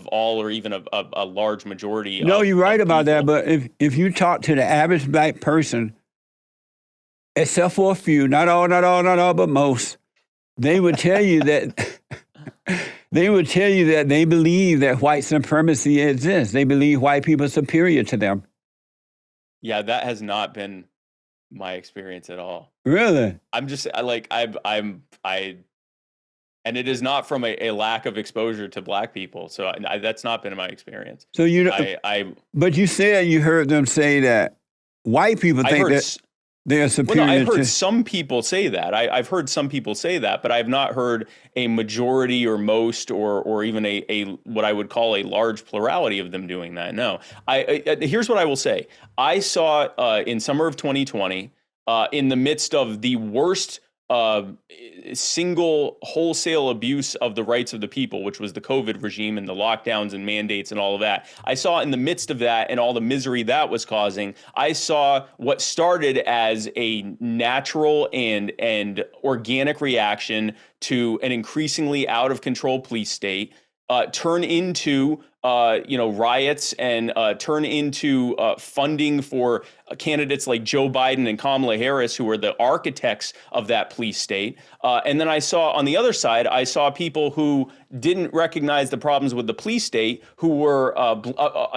all or even a large majority. No, you're right about that. But if you talk to the average black person, except for a few, not all, but most, they would tell you that they believe that white supremacy exists. They believe white people are superior to them. Yeah, that has not been my experience at all. Really? I'm just and it is not from a lack of exposure to black people. So that's not been my experience. So but you said you heard them say that white people think that they are superior. Well, no, I've heard some people say that. I've heard some people say that, but I've not heard a majority or most or even a what I would call a large plurality of them doing that. No. Here's what I will say. I saw in summer of 2020, in the midst of the worst single wholesale abuse of the rights of the people, which was the COVID regime and the lockdowns and mandates and all of that. I saw in the midst of that and all the misery that was causing, I saw what started as a natural and organic reaction to an increasingly out of control police state turn into riots and turn into funding for candidates like Joe Biden and Kamala Harris, who were the architects of that police state. And then I saw on the other side, I saw people who didn't recognize the problems with the police state, who were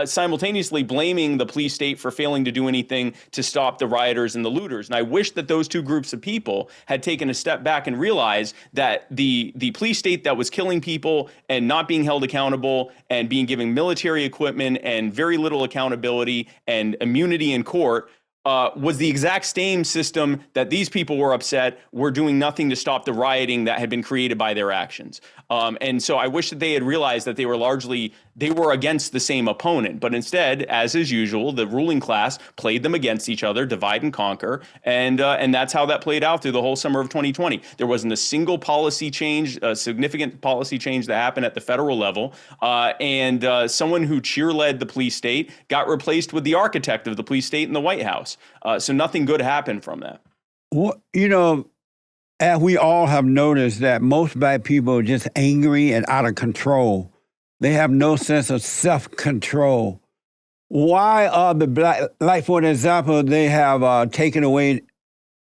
simultaneously blaming the police state for failing to do anything to stop the rioters and the looters. And I wish that those two groups of people had taken a step back and realized that the police state that was killing people and not being held accountable and being given military equipment and very little accountability and immunity in court was the exact same system that these people were doing nothing to stop the rioting that had been created by their actions. And so I wish that they had realized that they were against the same opponent. But instead, as is usual, the ruling class played them against each other, divide and conquer. And that's how that played out through the whole summer of 2020. There wasn't a single policy change, a significant policy change that happened at the federal level. And someone who cheerled the police state got replaced with the architect of the police state in the White House. So nothing good happened from that. Well, as we all have noticed that most black people are just angry and out of control. They have no sense of self-control. Why are the black, like for an example, they have taken away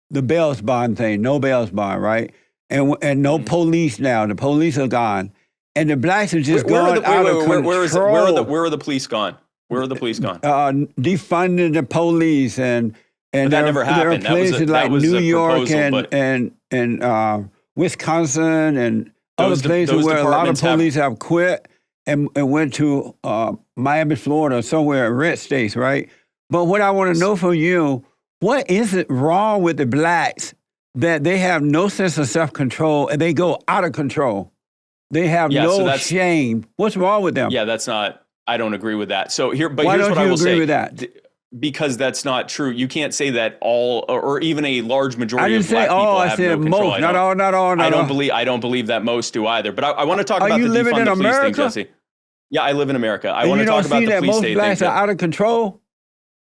the bail bond thing, no bail bond, right? And no police now. The police are gone. And the blacks are just going out of control. Where are the police gone? Where are the police gone? Defunding the police and that never happened. There are places like New York and Wisconsin and other places where a lot of police have quit and went to Miami, Florida, somewhere in red states, right? But what I want to know from you, what is it wrong with the blacks that they have no sense of self-control and they go out of control? They have no shame. What's wrong with them? Yeah, I don't agree with that. So here's what I will say. Why don't you agree with that? Because that's not true. You can't say that all, or even a large majority of black people have no control. Most. Not all. I don't believe that most do either. But I want to talk about the defund the police thing, Jesse. Yeah, I live in America. I want to talk about the police state thing. You don't see that most blacks are out of control?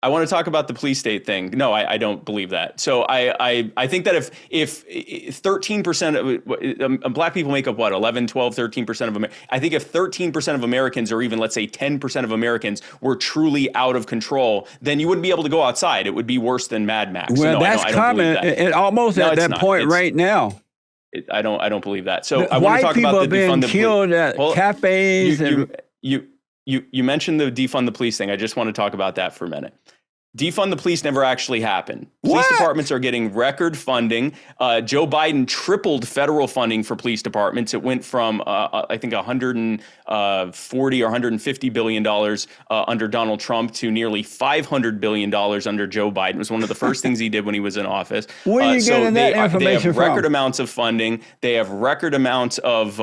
I want to talk about the police state thing. No, I don't believe that. So I think that if 13% of black people make up what, 11, 12, 13% of Americans. I think if 13% of Americans, or even let's say 10% of Americans, were truly out of control, then you wouldn't be able to go outside. It would be worse than Mad Max. Well, that's common. It almost at that point right now. I don't believe that. So I want to talk about the defund the police. White people have been killed at cafes. You mentioned the defund the police thing. I just want to talk about that for a minute. Defund the police never actually happened. Police departments are getting record funding. Joe Biden tripled federal funding for police departments. It went from, I think, $140 or $150 billion under Donald Trump to nearly $500 billion under Joe Biden. It was one of the first things he did when he was in office. Where are you getting that information They have from? record amounts of funding. They have record amounts of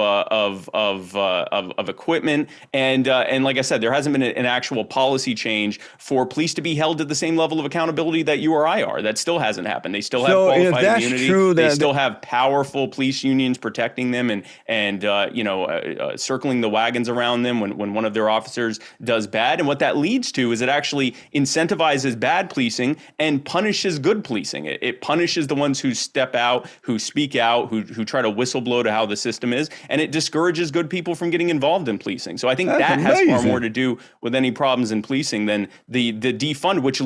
equipment. And like I said, there hasn't been an actual policy change for police to be held to the same level of accountability that you or I are. That still hasn't happened. They still have qualified immunity. They still have powerful police unions protecting them and circling the wagons around them when one of their officers does bad. And what that leads to is it actually incentivizes bad policing and punishes good policing. It punishes the ones who step out, who speak out, who try to whistleblow to how the system is, and it discourages good people from getting involved in policing. So I think that has far more to do with any problems in policing than the defund, which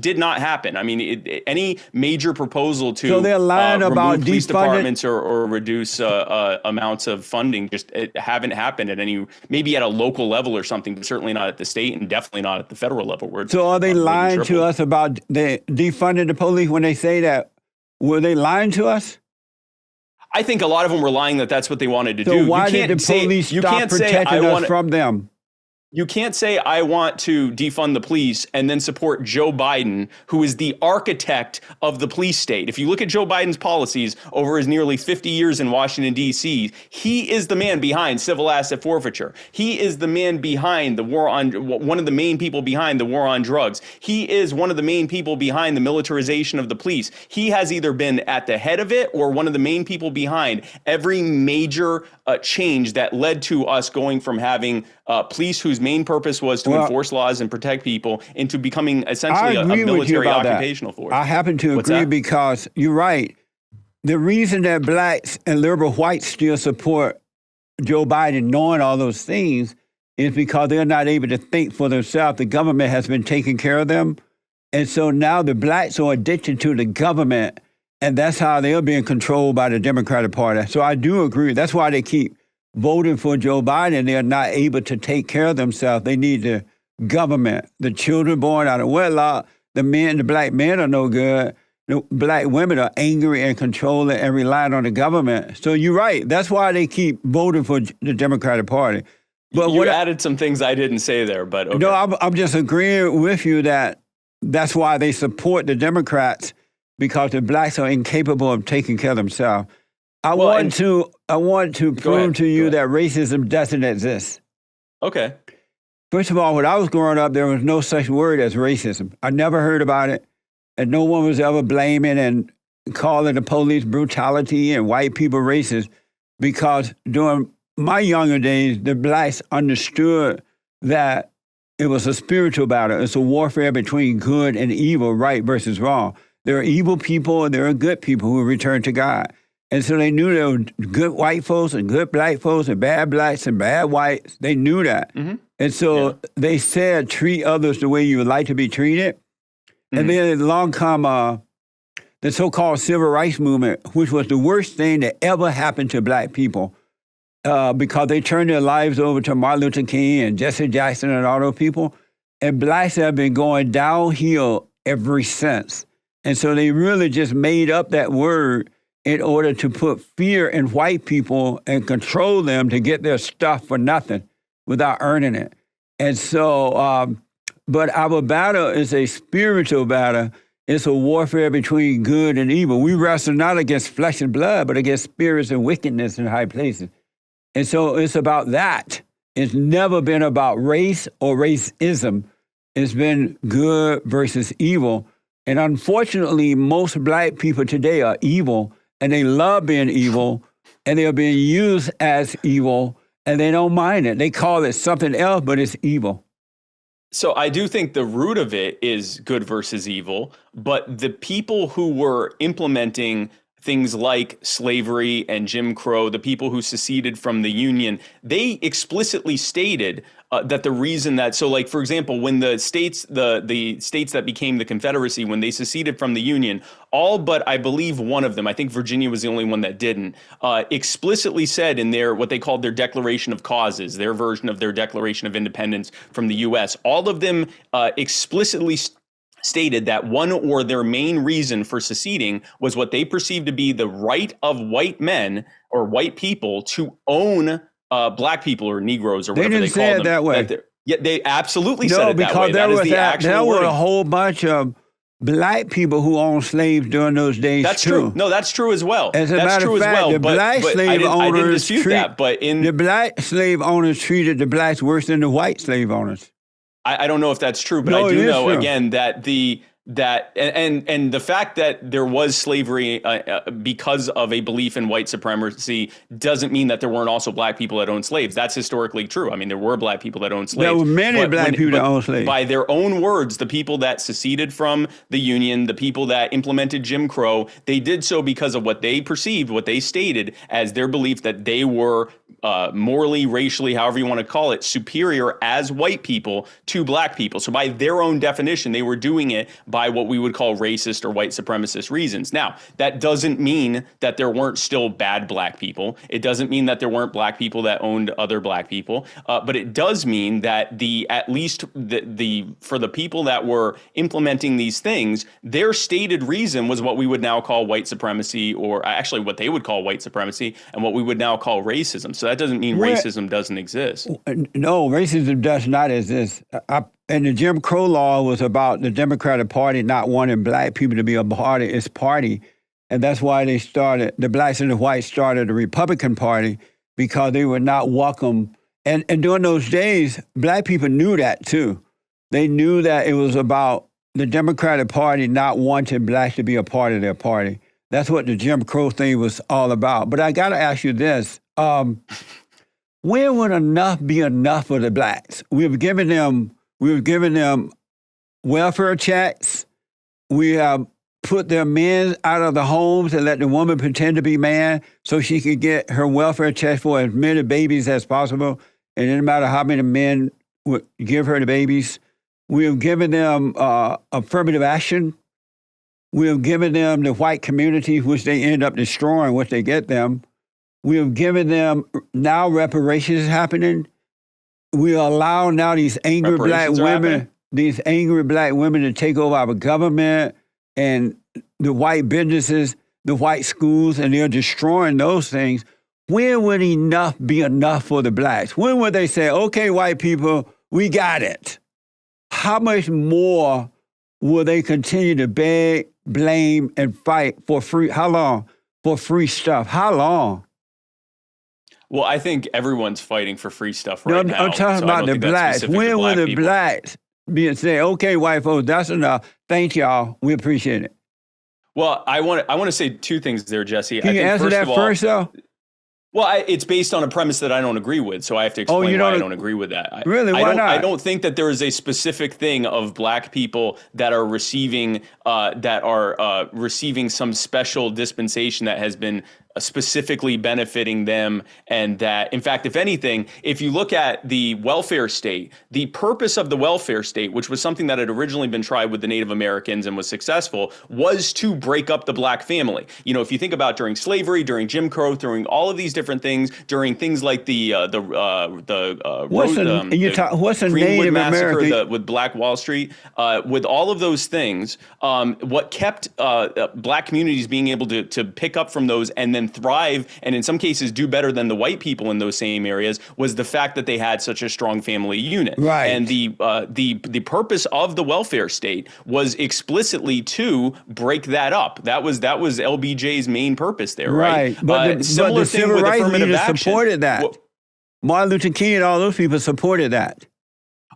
did not happen. I mean, any major proposal to remove police departments or reduce amounts of funding just haven't happened at any, maybe at a local level or something, but certainly not at the state and definitely not at the federal level. So are they lying to us about the defunding the police when they say that? Were they lying to us? I think a lot of them were lying that that's what they wanted to do. So why did the police stop protecting us from them? You can't say, I want to defund the police and then support Joe Biden, who is the architect of the police state. If you look at Joe Biden's policies over his nearly 50 years in Washington, D.C., he is the man behind civil asset forfeiture. He is the man behind the war on, one of the main people behind the war on drugs. He is one of the main people behind the militarization of the police. He has either been at the head of it or one of the main people behind every major change that led to us going from having police whose main purpose was to enforce laws and protect people into becoming essentially a military occupational force. I happen to agree because you're right. The reason that blacks and liberal whites still support Joe Biden, knowing all those things, is because they're not able to think for themselves. The government has been taking care of them. And so now the blacks are addicted to the government, and that's how they're being controlled by the Democratic Party. So I do agree. That's why they keep voting for Joe Biden. They're not able to take care of themselves. They need the government. The children born out of wedlock, the black men are no good. The black women are angry and controlling and relying on the government. So you're right. That's why they keep voting for the Democratic Party. But you added some things I didn't say there, but okay. No, I'm just agreeing with you that that's why they support the Democrats, because the blacks are incapable of taking care of themselves. I want to prove to you that racism doesn't exist. Okay. First of all, when I was growing up, there was no such word as racism. I never heard about it, and no one was ever blaming and calling the police brutality and white people racist, because during my younger days, the blacks understood that it was a spiritual battle. It's a warfare between good and evil, right versus wrong. There are evil people and there are good people who return to God. And so they knew there were good white folks and good black folks and bad blacks and bad whites. They knew that. Mm-hmm. And so they said, treat others the way you would like to be treated. Mm-hmm. And then along come the so-called civil rights movement, which was the worst thing that ever happened to black people. Because they turned their lives over to Martin Luther King and Jesse Jackson and all those people. And blacks have been going downhill ever since. And so they really just made up that word in order to put fear in white people and control them to get their stuff for nothing without earning it. And so, but our battle is a spiritual battle. It's a warfare between good and evil. We wrestle not against flesh and blood, but against spirits and wickedness in high places. And so it's about that. It's never been about race or racism. It's been good versus evil. And unfortunately, most black people today are evil, and they love being evil, and they're being used as evil, and they don't mind it. They call it something else, but it's evil. So I do think the root of it is good versus evil, but the people who were implementing things like slavery and Jim Crow, the people who seceded from the Union, they explicitly stated that the reason that, so like, for example, when the states that became the Confederacy, when they seceded from the Union, all but I believe one of them, I think Virginia was the only one that didn't, explicitly said in their, what they called their Declaration of Causes, their version of their Declaration of Independence from the U.S., all of them explicitly stated that one or their main reason for seceding was what they perceived to be the right of white men or white people to own black people or Negroes or whatever they call them. They didn't say it that way. Yeah, they absolutely said it that way. That is the actual wording. There were a whole bunch of black people who owned slaves during those days. That's true. No, that's true as well. As a matter of fact, the black slave owners the black slave owners treated the blacks worse than the white slave owners. I don't know if that's true, but I do know, again, that the fact that there was slavery because of a belief in white supremacy doesn't mean that there weren't also black people that owned slaves. That's historically true. I mean, there were black people that owned slaves. There were many black people that owned slaves. By their own words, the people that seceded from the Union, the people that implemented Jim Crow, they did so because of what they perceived, what they stated as their belief that they were morally, racially, however you want to call it, superior as white people to black people. So by their own definition, they were doing it by what we would call racist or white supremacist reasons. Now, that doesn't mean that there weren't still bad black people. It doesn't mean that there weren't black people that owned other black people. But it does mean that for the people that were implementing these things, their stated reason was what we would now call white supremacy, or actually what they would call white supremacy and what we would now call racism. So that doesn't mean racism doesn't exist. No, racism does not exist. And the Jim Crow law was about the Democratic Party not wanting black people to be a part of its party. And that's why the blacks and the whites started the Republican Party, because they were not welcome. And during those days, black people knew that too. They knew that it was about the Democratic Party not wanting blacks to be a part of their party. That's what the Jim Crow thing was all about. But I got to ask you this. When would enough be enough for the blacks? We've given them welfare checks. We have put their men out of the homes and let the woman pretend to be man so she could get her welfare check for as many babies as possible. it didn't matter how many men would give her the babies. We have given them affirmative action. We have given them the white community, which they end up destroying, what they get them. We have given them now reparations happening. We allow now these angry black women to take over our government and the white businesses, the white schools, and they're destroying those things. When would enough be enough for the blacks? When would they say, okay, white people, we got it? How much more will they continue to beg, blame, and fight for free? How long? For free stuff. How long? Well, I think everyone's fighting for free stuff right now. I'm talking about the blacks. When will the blacks be say, okay, white folks, that's enough. Thank y'all. We appreciate it. Well, I want to say two things there, Jesse. Can you answer that first, though? Well, it's based on a premise that I don't agree with, so I have to explain why I don't agree with that. Really? Why not? I don't think that there is a specific thing of black people that are receiving some special dispensation that has been specifically benefiting them, and that, in fact, if anything, if you look at the welfare state, the purpose of the welfare state, which was something that had originally been tried with the Native Americans and was successful, was to break up the black family. You know, if you think about during slavery, during Jim Crow, during all of these different things, during things like the Greenwood Massacre with Black Wall Street, with all of those things, what kept black communities being able to pick up from those and then thrive, and in some cases do better than the white people in those same areas, was the fact that they had such a strong family unit. Right. And the purpose of the welfare state was explicitly to break that up. That was LBJ's main purpose there, right? But the civil rights leaders supported that. Martin Luther King and all those people supported that.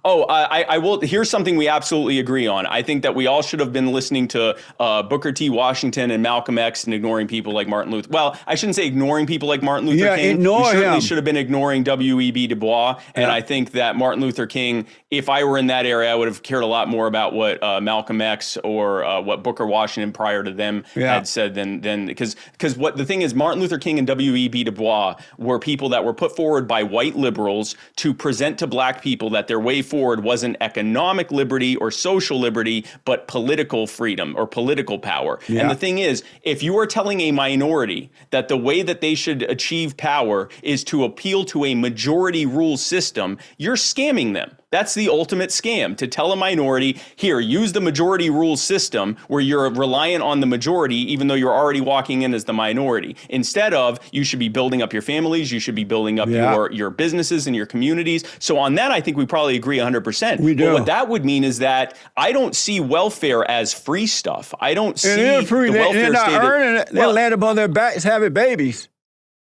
Oh, I will. Here's something we absolutely agree on. I think that we all should have been listening to Booker T. Washington and Malcolm X and ignoring people like Martin Luther. Well, I shouldn't say ignoring people like Martin Luther King. Ignore we certainly him. should have been ignoring W.E.B. Du Bois. And I think that Martin Luther King, if I were in that area, I would have cared a lot more about what Malcolm X or what Booker Washington prior to them had said than because what the thing is, Martin Luther King and W.E.B. Du Bois were people that were put forward by white liberals to present to black people that their way forward wasn't economic liberty or social liberty, but political freedom or political power. Yeah. And the thing is, if you are telling a minority that the way that they should achieve power is to appeal to a majority rule system, you're scamming them. That's the ultimate scam, to tell a minority, here, use the majority rule system where you're reliant on the majority, even though you're already walking in as the minority. Instead of, you should be building up your families, you should be building up your businesses and your communities. So on that, I think we probably agree 100%. We do. But what that would mean is that I don't see welfare as free stuff. I don't see free. the welfare They're not state. earning it. They'll land up on their backs having babies.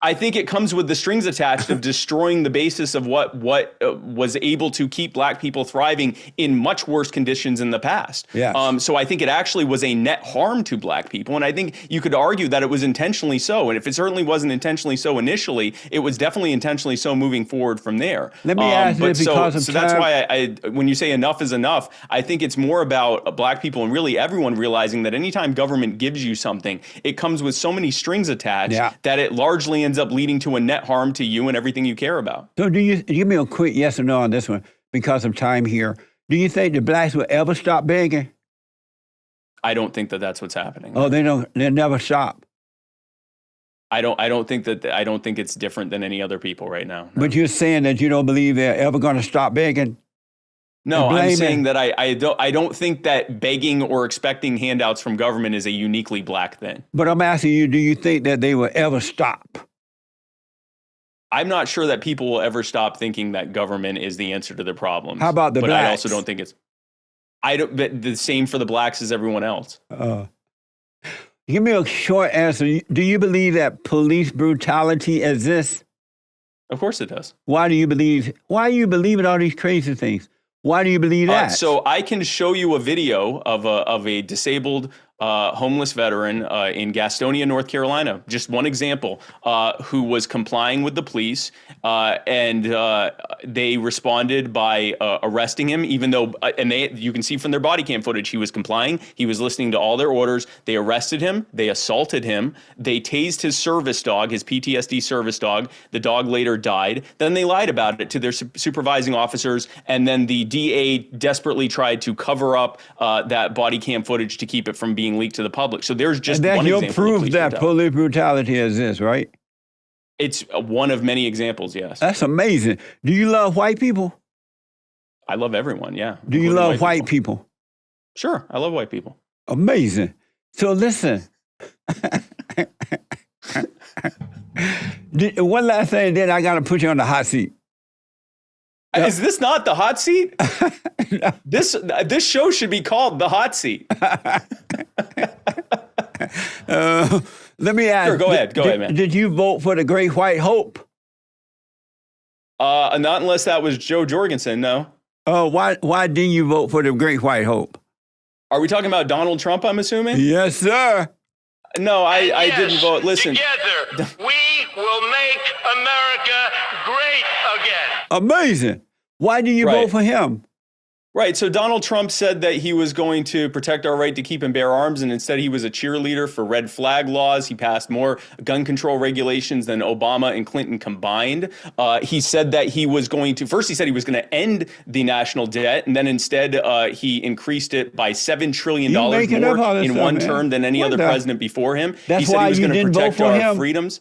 I think it comes with the strings attached of destroying the basis of what was able to keep black people thriving in much worse conditions in the past. Yes. So I think it actually was a net harm to black people. And I think you could argue that it was intentionally so. And if it certainly wasn't intentionally so initially, it was definitely intentionally so moving forward from there. Let me ask this because of so that's why I when you say enough is enough, I think it's more about black people and really everyone realizing that anytime government gives you something, it comes with so many strings attached that it largely ends up leading to a net harm to you and everything you care about. So do you give me a quick yes or no on this one because of time here? Do you think the blacks will ever stop begging? I don't think that that's what's happening. Oh, they'll never stop. I don't think it's different than any other people right now. No. But you're saying that you don't believe they're ever going to stop begging? No, I'm saying that I don't think that begging or expecting handouts from government is a uniquely black thing. But I'm asking you, do you think that they will ever stop? I'm not sure that people will ever stop thinking that government is the answer to their problems. How about the blacks? But I also don't think it's. But the same for the blacks as everyone else. Give me a short answer. Do you believe that police brutality exists? Of course it does. Why do you believe in all these crazy things? Why do you believe that? So I can show you a video of a disabled homeless veteran in Gastonia, North Carolina, just one example, who was complying with the police, and they responded by arresting him, even though, you can see from their body cam footage, he was complying. He was listening to all their orders. They arrested him. They assaulted him. They tased his service dog, his PTSD service dog. The dog later died. Then they lied about it to their supervising officers, and then the DA desperately tried to cover up that body cam footage to keep it from being leaked to the public. So there's just one example. You'll prove that police brutality exists, right? It's one of many examples, yes. That's amazing. Do you love white people? I love everyone, yeah. Do you love white people? Sure, I love white people. Amazing. So listen. One last thing, then I got to put you on the hot seat. Is this not the hot seat? This show should be called The Hot Seat. Let me ask. Sure, go ahead, man. Did you vote for the Great White Hope? Not unless that was Joe Jorgensen, no. Why didn't you vote for the Great White Hope? Are we talking about Donald Trump, I'm assuming? Yes, sir. No, I didn't vote. Listen. Together, we will make America great again. Amazing. Why do you vote for him? Right. So Donald Trump said that he was going to protect our right to keep and bear arms, and instead he was a cheerleader for red flag laws. He passed more gun control regulations than Obama and Clinton combined. He said that he was going to, first he said he was going to end the national debt, and then instead he increased it by $7 trillion more in one term than any other president before him. That's he said why he was going to protect our freedoms.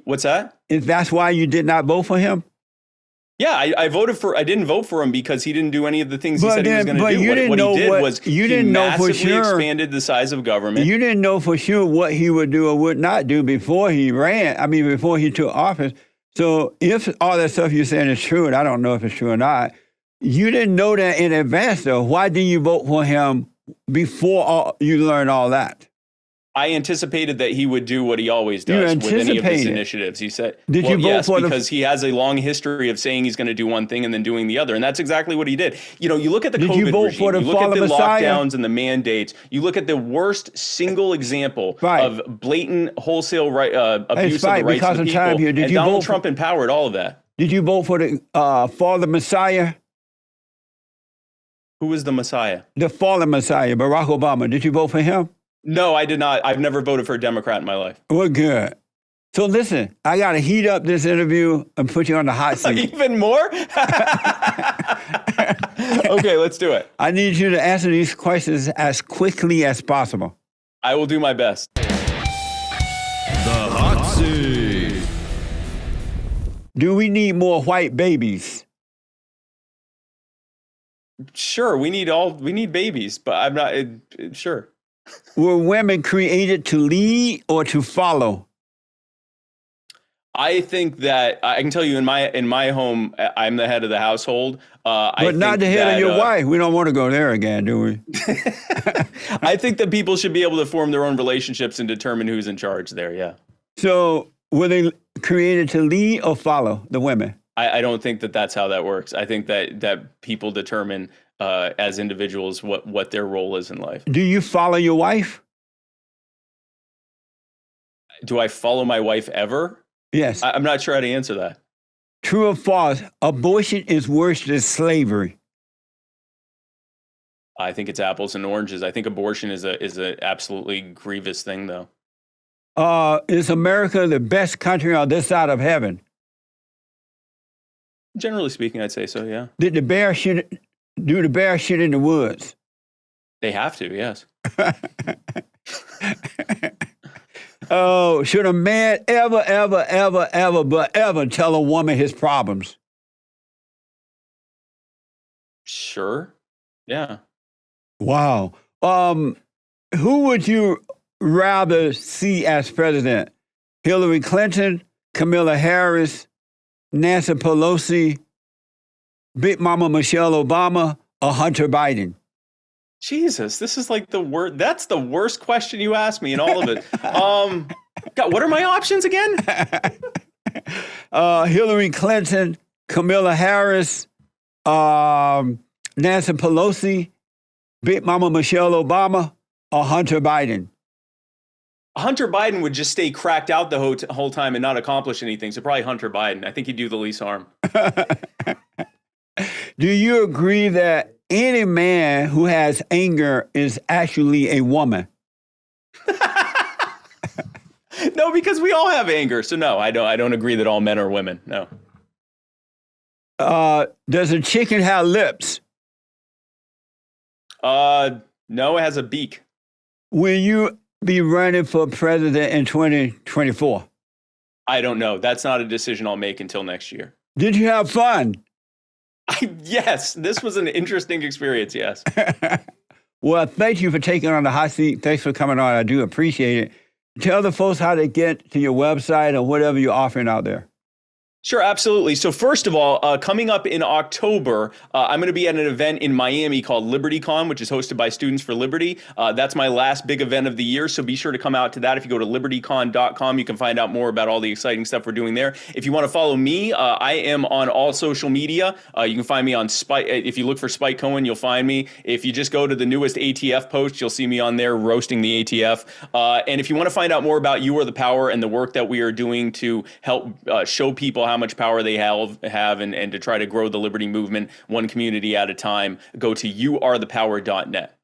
What's that? That's why you did not vote for him? Yeah, I didn't vote for him because he didn't do any of the things he said he was going to do. What he did was he massively expanded the size of government. You didn't know for sure what he would do or would not do before he before he took office. So if all that stuff you're saying is true, and I don't know if it's true or not, you didn't know that in advance, though. Why didn't you vote for him before you learned all that? I anticipated that he would do what he always does with any of his initiatives. He said, "Did you vote for because he has a long history of saying he's going to do one thing and then doing the other, and that's exactly what he did. You know, you look at the COVID regime, you look at the lockdowns and the mandates, you look at the worst single example of blatant wholesale abuse of the rights of the people, and Donald Trump empowered all of that. Did you vote for the fallen Messiah? Who was the Messiah? The fallen Messiah, Barack Obama. Did you vote for him? No, I did not. I've never voted for a Democrat in my life. Well, good. So listen, I got to heat up this interview and put you on the hot seat. Even more? Okay, let's do it. I need you to answer these questions as quickly as possible. I will do my best. The hot seat. Do we need more white babies? Sure, we need babies, but I'm not sure. Were women created to lead or to follow? I think that I can tell you in my home, I'm the head of the household. But not the head of your wife. We don't want to go there again, do we? I think that people should be able to form their own relationships and determine who's in charge there, yeah. So were they created to lead or follow, the women? I don't think that that's how that works. I think that people determine as individuals what their role is in life. Do you follow your wife? Do I follow my wife ever? Yes. I'm not sure how to answer that. True or false, abortion is worse than slavery? I think it's apples and oranges. I think abortion is a absolutely grievous thing, though. Is America the best country on this side of heaven? Generally speaking, I'd say so, yeah. Do the bears shit in the woods? They have to, yes. Oh, should a man ever tell a woman his problems? Sure. Yeah. Wow. Who would you rather see as president? Hillary Clinton, Kamala Harris, Nancy Pelosi, Big Mama Michelle Obama, or Hunter Biden? Jesus, this is like that's the worst question you asked me in all of it. God, what are my options again? Hillary Clinton, Kamala Harris, Nancy Pelosi, Big Mama Michelle Obama, or Hunter Biden? Hunter Biden would just stay cracked out the whole time and not accomplish anything. So probably Hunter Biden. I think he'd do the least harm. Do you agree that any man who has anger is actually a woman? No, because we all have anger. So no, I don't agree that all men are women. No. Does a chicken have lips? No, it has a beak. Will you be running for president in 2024? I don't know. That's not a decision I'll make until next year. Did you have fun? Yes, this was an interesting experience, yes. Well, thank you for taking on the hot seat. Thanks for coming on. I do appreciate it. Tell the folks how to get to your website or whatever you're offering out there. Sure, absolutely. So first of all, coming up in October, I'm going to be at an event in Miami called LibertyCon, which is hosted by Students for Liberty. That's my last big event of the year, so be sure to come out to that. If you go to libertycon.com, you can find out more about all the exciting stuff we're doing there. If you want to follow me, I am on all social media. You can find me on Spike. If you look for Spike Cohen, you'll find me. If you just go to the newest ATF post, you'll see me on there roasting the ATF. And if you want to find out more about You Are the Power and the work that we are doing to help show people how much power they have and to try to grow the liberty movement one community at a time, go to youarethepower.net.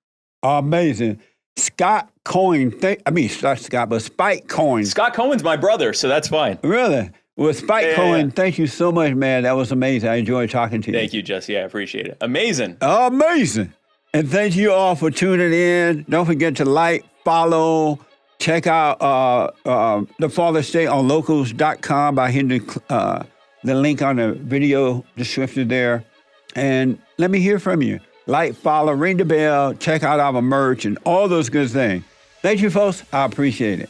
Amazing. Scott Cohen, not Scott, but Spike Cohen. Scott Cohen's my brother, so that's fine. Really? Well, Spike Cohen, thank you so much, man. That was amazing. I enjoyed talking to you. Thank you, Jesse. I appreciate it. Amazing. Amazing. And thank you all for tuning in. Don't forget to like, follow, check out TheFallenState on locals.com by hitting the link on the video description there. And let me hear from you. Like, follow, ring the bell, check out our merch and all those good things. Thank you, folks. I appreciate it.